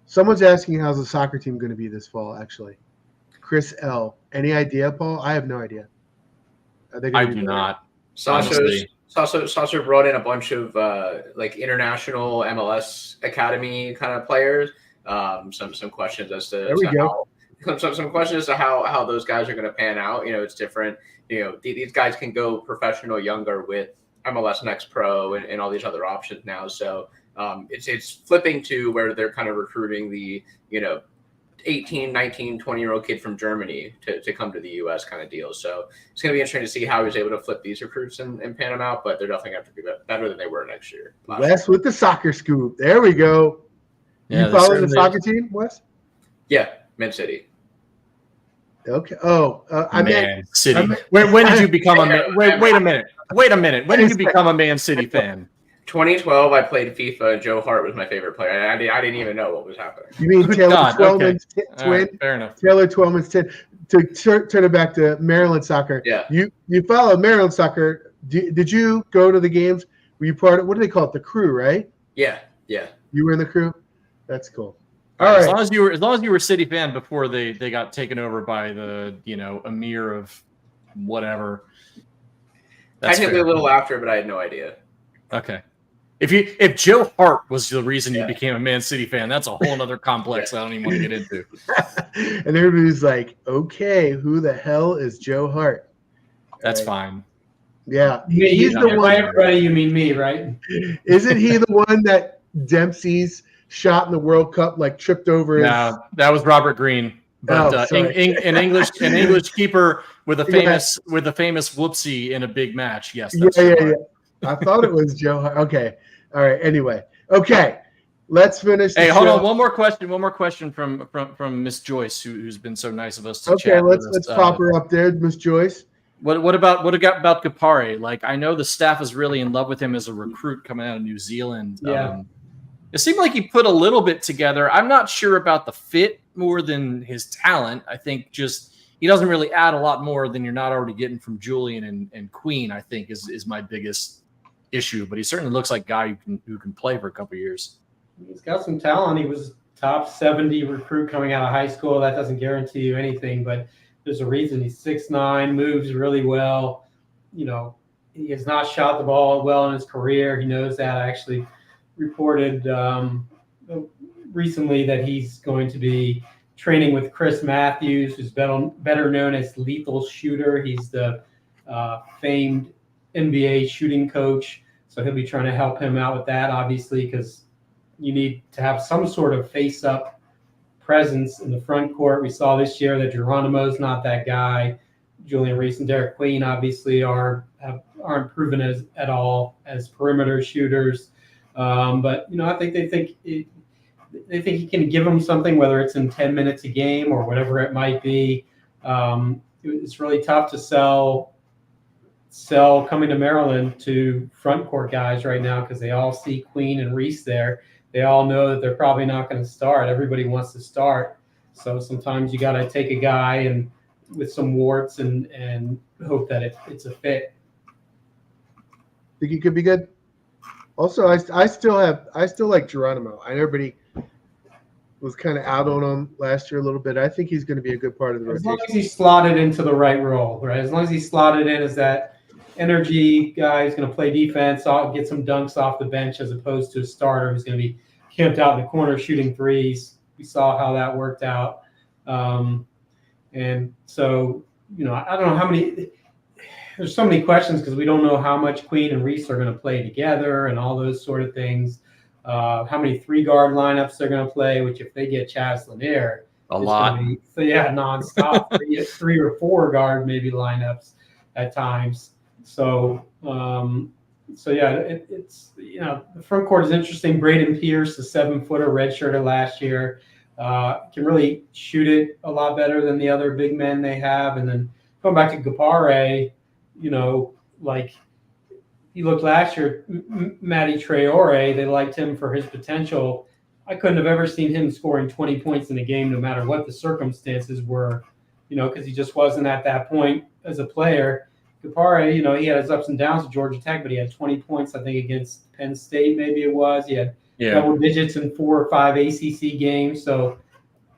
Someone's asking how's the soccer team going to be this fall, actually. Chris L. Any idea, Paul? I have no idea. I do not. Sasha brought in a bunch of international MLS academy kind of players. Some questions as to some questions as to how those guys are going to pan out. It's different. These guys can go professional younger with MLS Next Pro and all these other options now. So it's flipping to where they're kind of recruiting the 18, 19, 20-year-old kid from Germany to come to the U.S. kind of deal. So it's going to be interesting to see how he's able to flip these recruits and pan them out, but they're definitely going to have to be better than they were next year. Wes with the soccer scoop. There we go. Yeah, you follow the soccer team, Wes? Yeah, Man City. Okay. Oh, Man City. When did you become a Man? Wait a minute. When did you become a Man City fan? 2012, I played FIFA, and Joe Hart was my favorite player. I didn't even know what was happening. You mean Taylor Twellman's twin? Right, fair enough. Taylor Twellman's twin. To turn it back to Maryland soccer. Yeah. You follow Maryland soccer. Did you go to the games? Were you part of, what do they call it? The crew, right? Yeah. You were in the crew? That's cool. All right. right. As long as you were a City fan before they got taken over by the, emir of whatever. Technically a little after, but I had no idea. Okay. If Joe Hart was the reason you became a Man City fan, that's a whole other complex I don't even want to get into. And everybody's like, okay, who the hell is Joe Hart? That's fine. Yeah. He's the one. By everybody, you mean me, right? Isn't he the one that Dempsey's shot in the World Cup, tripped over No, that was Robert Green. But an English keeper with a famous whoopsie in a big match. Yes. That's yeah. I thought it was Joe Hart. Okay. All right. Anyway. Okay. Let's finish. Hey, hold on. One more question from Miss Joyce, who's been so nice of us to chat. Okay, let's pop her up there, Miss Joyce. What about Kapari? I know the staff is really in love with him as a recruit coming out of New Zealand. Yeah. It seemed like he put a little bit together. I'm not sure about the fit more than his talent. I think just he doesn't really add a lot more than you're not already getting from Julian and Queen, I think is my biggest issue. But he certainly looks like a guy who can play for a couple of years. He's got some talent. He was top 70 recruit coming out of high school. That doesn't guarantee you anything, but there's a reason. He's 6'9", moves really well. He has not shot the ball well in his career. He knows that. I actually reported recently that he's going to be training with Chris Matthews, who's better known as Lethal Shooter. He's the famed NBA shooting coach. So he'll be trying to help him out with that, obviously, because you need to have some sort of face-up presence in the front court. We saw this year that Geronimo's not that guy. Julian Reese and Derek Queen obviously aren't proven at all as perimeter shooters. But I think they think he can give them something, whether it's in 10 minutes a game or whatever it might be. It's really tough to sell coming to Maryland to front court guys right now because they all see Queen and Reese there. They all know that they're probably not going to start. Everybody wants to start. So sometimes you got to take a guy and with some warts and hope that it's a fit. Think he could be good? Also, I still like Geronimo. Everybody was kind of out on him last year a little bit. I think he's going to be a good part of the rotation. As long as he's slotted into the right role, right? As long as he's slotted in as that energy guy who's going to play defense, get some dunks off the bench as opposed to a starter who's going to be camped out in the corner shooting threes. We saw how that worked out. And so, I don't know how many – there's so many questions because we don't know how much Queen and Reese are going to play together and all those sort of things. How many 3-guard lineups they're going to play, which if they get Chaz Lanier, a lot. Nonstop. 3 or 4 guard maybe lineups at times. So it's the front court is interesting. Braden Pierce, the 7-footer, redshirted last year, can really shoot it a lot better than the other big men they have. And then going back to Kapari, he looked last year. Matty Traore, they liked him for his potential. I couldn't have ever seen him scoring 20 points in a game, no matter what the circumstances were, because he just wasn't at that point as a player. Kapari, he had his ups and downs at Georgia Tech, but he had 20 points, I think, against Penn State, maybe it was. He had double digits in 4 or 5 ACC games. So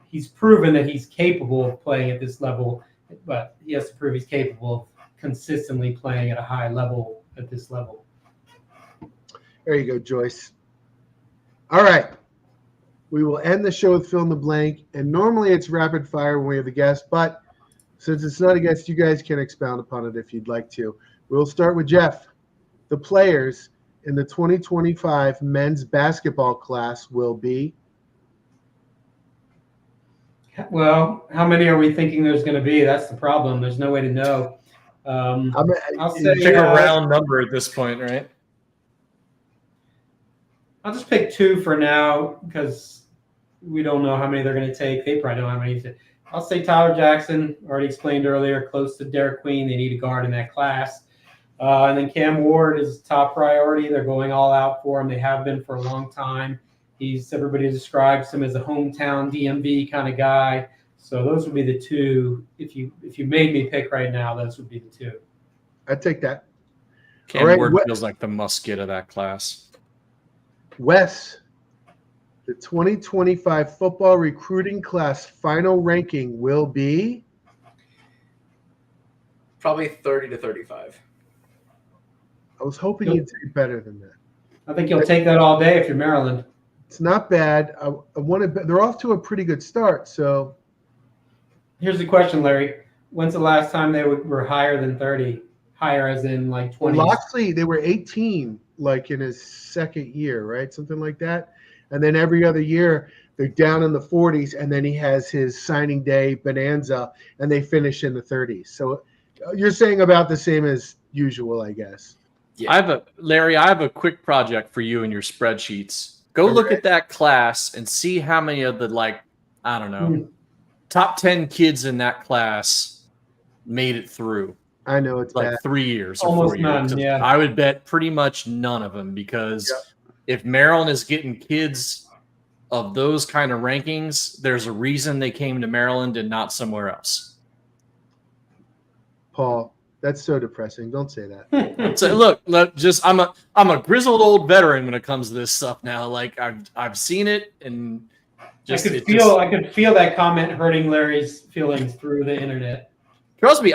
he's proven that he's capable of playing at this level, but he has to prove he's capable of consistently playing at a high level at this level. There you go, Joyce. All right. We will end the show with fill in the blank. And normally it's rapid fire when we have a guest, but since it's not a guest, you guys can expound upon it if you'd like to. We'll start with Jeff. The players in the 2025 men's basketball class will be? Well, how many are we thinking there's going to be? That's the problem. There's no way to know. I'll say pick a round number at this point, right? I'll just pick 2 for now because we don't know how many they're going to take. They probably don't know how many. I'll say Tyler Jackson, already explained earlier, close to Derek Queen. They need a guard in that class. And then Cam Ward is top priority. They're going all out for him. They have been for a long time. Everybody describes him as a hometown DMV kind of guy. So those would be the 2. If you made me pick right now, those would be the 2. I'd take that. Cam Ward feels like the musket of that class. Wes, the 2025 football recruiting class final ranking will be? Probably 30 to 35. I was hoping you'd say better than that. I think you'll take that all day if you're Maryland. It's not bad. I wanted. They're off to a pretty good start. So, here's the question, Larry. When's the last time they were higher than 30? Higher as in like 20? Well, Loxley, they were 18, like in his second year, right? Something like that. And then every other year, they're down in the 40s, and then he has his signing day bonanza, and they finish in the 30s. So, you're saying about the same as usual, I guess. Yeah. Larry, I have a quick project for you in your spreadsheets. Go look at that class and see how many of the, top 10 kids in that class made it through. I know it's like bad. 3 years or Almost 4 years. none, yeah. I would bet pretty much none of them, because if Maryland is getting kids of those kind of rankings, there's a reason they came to Maryland and not somewhere else. Paul, that's so depressing. Don't say that. So look, I'm a grizzled old veteran when it comes to this stuff now. Like I've seen it, and I could feel that comment hurting Larry's feelings through the internet. Trust me,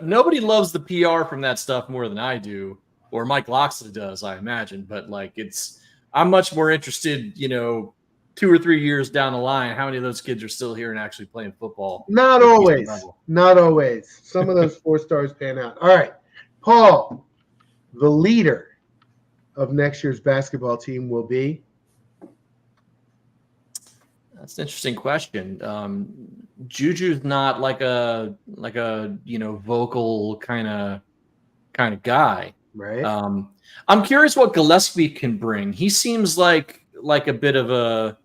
nobody loves the PR from that stuff more than I do, or Mike Loxley does, I imagine. But I'm much more interested, 2 or 3 years down the line, how many of those kids are still here and actually playing football? Not always. Not always. Some of those 4 stars pan out. All right. Paul, the leader of next year's basketball team will be? That's an interesting question. Juju's not like a vocal kind of guy. Right. I'm curious what Gillespie can bring. He seems like a bit of a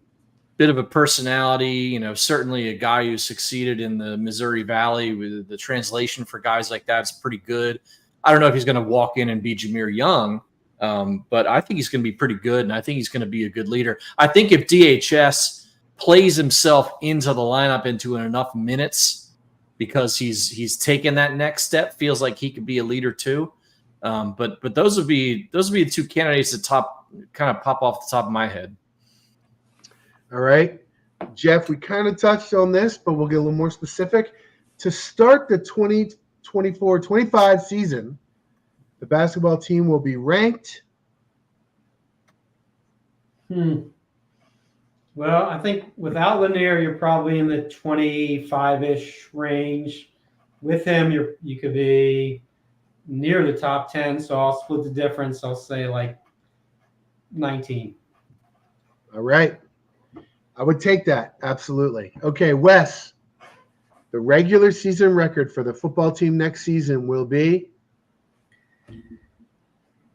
personality, certainly a guy who succeeded in the Missouri Valley. With the translation for guys like that is pretty good. I don't know if he's going to walk in and be Jameer Young, but I think he's going to be pretty good, and I think he's going to be a good leader. I think if DHS plays himself into the lineup into enough minutes, because he's taken that next step, feels like he could be a leader too. But those would be the 2 candidates that kind of pop off the top of my head. All right. Jeff, we kind of touched on this, but we'll get a little more specific. To start the 2024-25 season, the basketball team will be ranked. Well, I think without Lanier, you're probably in the 25-ish range. With him, you could be near the top 10, so I'll split the difference. I'll say like 19. All right. I would take that. Absolutely. Okay, Wes, the regular season record for the football team next season will be?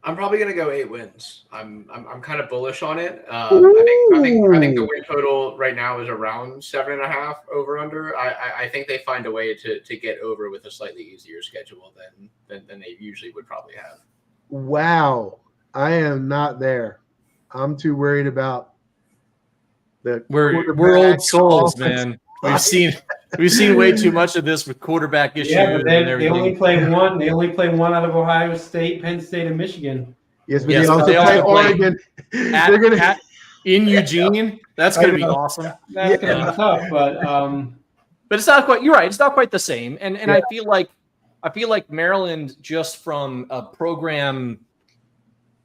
I'm probably going to go 8 wins. I'm kind of bullish on it. I think the win total right now is around 7.5 over under. I think they find a way to get over with a slightly easier schedule than they usually would probably have. Wow. I am not there. I'm too worried about we're old souls, man. We've seen way too much of this with quarterback issues. Yeah, but they only play one. They only play one out of Ohio State, Penn State, and Michigan. Yes, but they also play Oregon. In Eugene. That's going to be awesome. That's going to be tough, but it's not quite. You're right. It's not quite the same. And I feel like Maryland, just from a program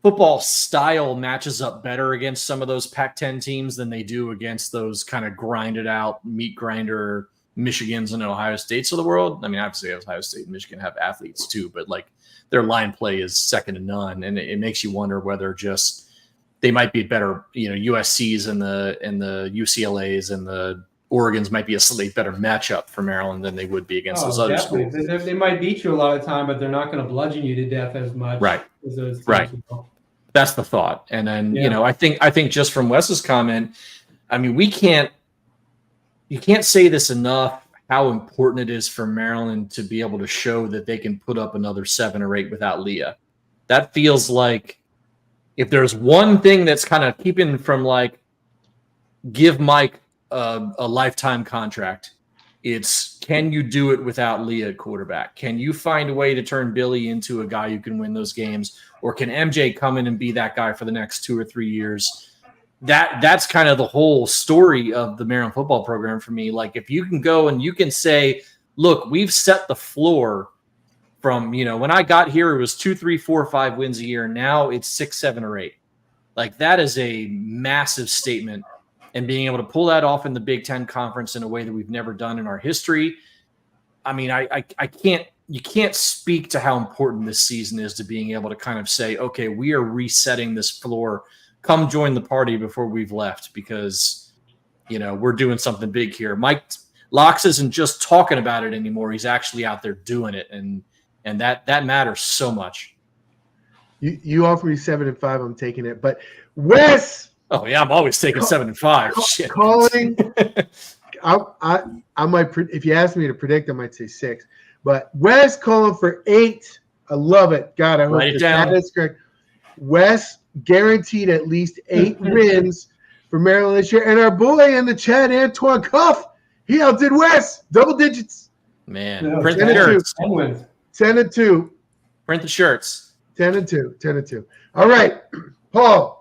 football style, matches up better against some of those Pac-10 teams than they do against those kind of grinded out meat grinder Michigans and Ohio States of the world. I mean, obviously Ohio State and Michigan have athletes too, but their line play is second to none. And it makes you wonder whether just they might be better, USC's and the UCLA's and the Oregon's might be a slightly better matchup for Maryland than they would be against those other schools. They might beat you a lot of time, but they're not going to bludgeon you to death as much. Right. As those teams right. will. That's the thought. And then, I think just from Wes's comment, I mean, you can't say this enough, how important it is for Maryland to be able to show that they can put up another 7 or 8 without Leah. That feels like if there's one thing that's kind of keeping from give Mike a lifetime contract, It's, can you do it without Leah at quarterback? Can you find a way to turn Billy into a guy who can win those games? Or can MJ come in and be that guy for the next 2 or 3 years? That's kind of the whole story of the Maryland football program for me. Like, if you can go and you can say, look, we've set the floor from, when I got here, it was 2, 3, 4, 5 wins a year. Now it's 6, 7, or 8. Like, that is a massive statement. And being able to pull that off in the Big Ten Conference in a way that we've never done in our history. I mean, you can't speak to how important this season is to being able to kind of say, okay, we are resetting this floor. Come join the party before we've left, because, we're doing something big here. Mike Locks isn't just talking about it anymore. He's actually out there doing it. And that matters so much. You offer me 7 and 5, I'm taking it. But Wes. Oh yeah, I'm always taking 7 and 5. Shit. Calling. I might. If you ask me to predict, I might say 6. But Wes calling for 8. I love it. God, I hope that is correct. Wes guaranteed at least 8 wins for Maryland this year, and our boy in the chat, Antoine Cuff, he outdid Wes double digits. Man, print the shirts. 10 and 2. Print the shirts. 10 and 2. 10 and 2. All right, Paul.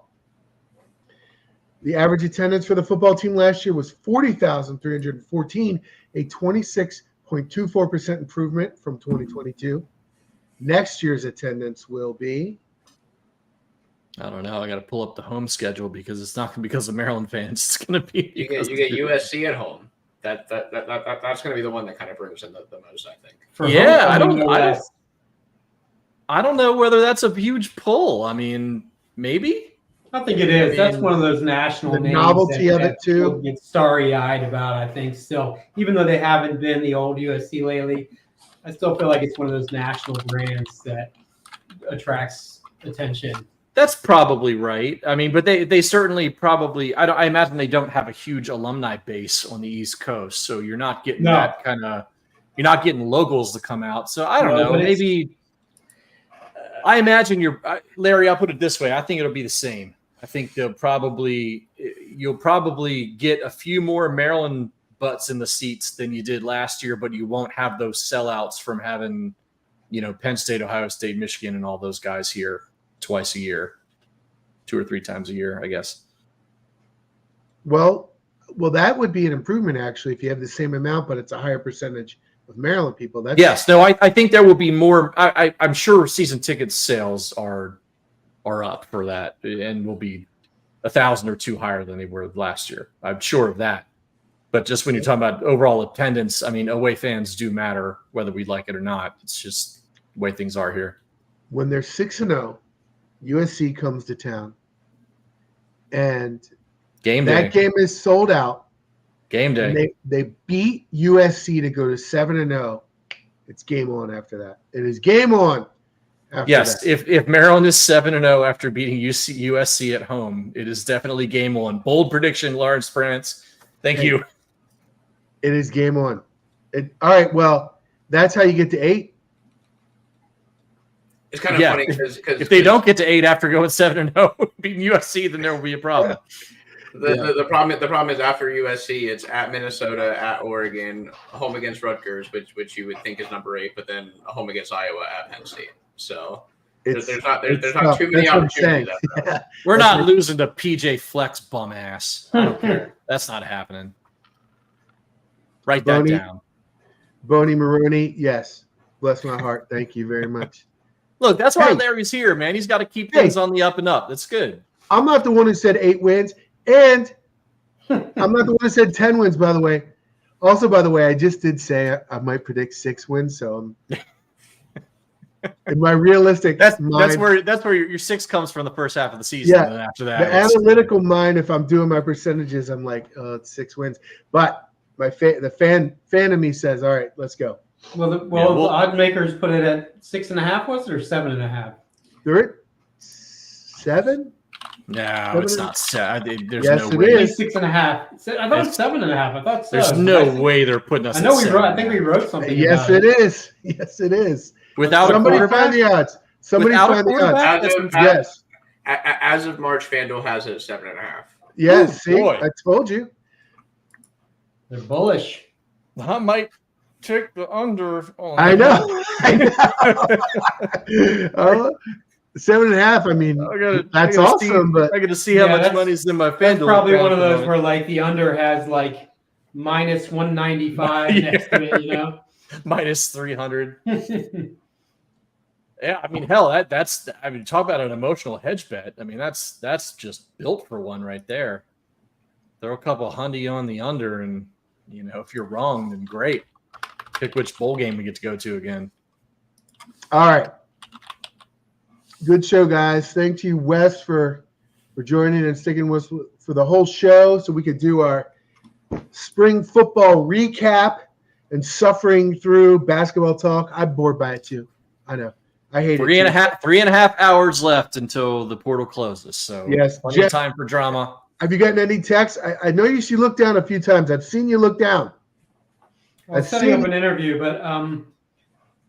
The average attendance for the football team last year was 40,314, a 26.24% improvement from 2022. Next year's attendance will be, I don't know. I got to pull up the home schedule because it's not going to be because of Maryland fans. It's going to be you get USC at home. That's going to be the one that kind of brings in the most, I think. I don't know whether that's a huge pull. I mean, maybe. I think it is. That's one of those national names. The novelty of it too. Get starry-eyed about, I think, still. Even though they haven't been the old USC lately, I still feel like it's one of those national brands that attracts attention. That's probably right. I mean, but they certainly probably. I imagine they don't have a huge alumni base on the East Coast, so you're not getting that kind of. You're not getting locals to come out. So I don't know. Maybe. I imagine Larry. I'll put it this way. I think it'll be the same. I think you'll probably get a few more Maryland butts in the seats than you did last year, but you won't have those sellouts from having, Penn State, Ohio State, Michigan, and all those guys here twice a year, 2 or 3 times a year, I guess. Well, that would be an improvement actually if you have the same amount, but it's a higher percentage of Maryland people. I think there will be more. I'm sure season ticket sales are up for that and will be 1,000 or 2 higher than they were last year. I'm sure of that. But just when you're talking about overall attendance, I mean, away fans do matter whether we like it or not. It's just the way things are here. When they're 6-0, USC comes to town, and game day. That game is sold out. Game day. And they beat USC to go to 7-0. It's game on after that. It is game on. Yes, if Maryland is 7-0 after beating USC at home, it is definitely game on. Bold prediction, Lawrence France. Thank you. It is game on. All right, well, that's how you get to 8. It's kind of funny because if they don't get to 8 after going 7-0 beating USC, then there will be a problem. The problem is after USC, it's at Minnesota, at Oregon, home against Rutgers, which you would think is number 8, but then a home against Iowa at Penn State. So there's not too many opportunities. We're not losing to PJ Flex bum ass. I don't care. That's not happening. Write that down. Boney Maroney, yes. Bless my heart. Thank you very much. Look, that's why Larry's here, man. He's got to keep things on the up and up. That's good. I'm not the one who said 8 wins, and I'm not the one who said 10 wins, by the way. Also, by the way, I just did say I might predict 6 wins, so in my realistic mind, that's where your 6 comes from the first half of the season. Yeah, and after that, the analytical mind, if I'm doing my percentages, I'm like, it's 6 wins. But the fan of me says, all right, let's go. Well, the odd makers put it at 6.5, was it, or 7.5? They're at 7? No, it's not 7. There's yes, no way. It is 6.5. I thought it was 7.5. I thought so. There's no way they're putting us. I know I think we wrote something. Yes, it is. Yes, it is. Without somebody a find the odds. Somebody find the odds. Yes. As of March, FanDuel has it at 7.5. Yes, see, I told you. They're bullish. I might take the under. I know. 7.5. I mean, that's awesome. But I got to see how much money's in my FanDuel. That's probably one of those where like the under has like minus 195 next to it, you know, minus 300. Yeah, I mean, hell, that's talk about an emotional hedge bet. I mean, that's just built for one right there. Throw a couple hundy on the under, and if you're wrong, then great. Pick which bowl game we get to go to again. All right. Good show, guys. Thank you, Wes, for joining and sticking with us for the whole show so we could do our spring football recap and suffering through basketball talk. I'm bored by it, too. I know. I hate it. 3.5 hours left until the portal closes. So yes, plenty of time for drama. Have you gotten any texts? I noticed you look down a few times. I've seen you look down. I was setting up an interview, but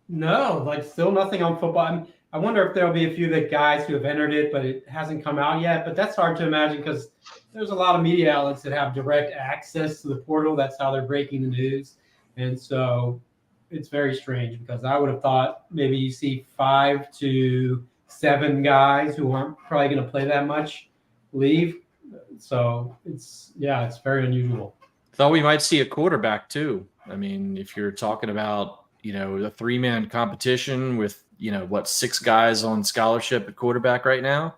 no, like still nothing on football. I wonder if there'll be a few guys who have entered it, but it hasn't come out yet. But that's hard to imagine because there's a lot of media outlets that have direct access to the portal. That's how they're breaking the news. And so it's very strange because I would have thought maybe you see 5 to 7 guys who aren't probably going to play that much leave. So it's very unusual. Thought we might see a quarterback too. I mean, if you're talking about, the 3-man competition with, 6 guys on scholarship at quarterback right now?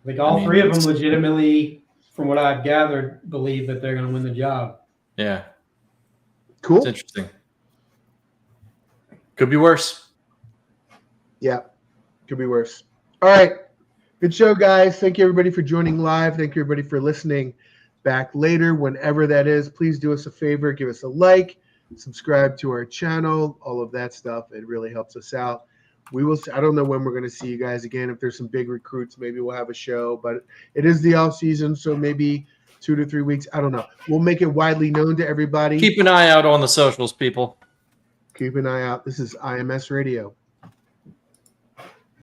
Like all 3 of them legitimately, from what I've gathered, believe that they're going to win the job. Yeah. Cool. It's interesting. Could be worse. Yeah. Could be worse. All right. Good show, guys. Thank you, everybody, for joining live. Thank you, everybody, for listening back later, whenever that is. Please do us a favor. Give us a like. Subscribe to our channel. All of that stuff. It really helps us out. We will. I don't know when we're going to see you guys again. If there's some big recruits, maybe we'll have a show. But it is the off season, so maybe 2 to 3 weeks. I don't know. We'll make it widely known to everybody. Keep an eye out on the socials, people. Keep an eye out. This is IMS Radio.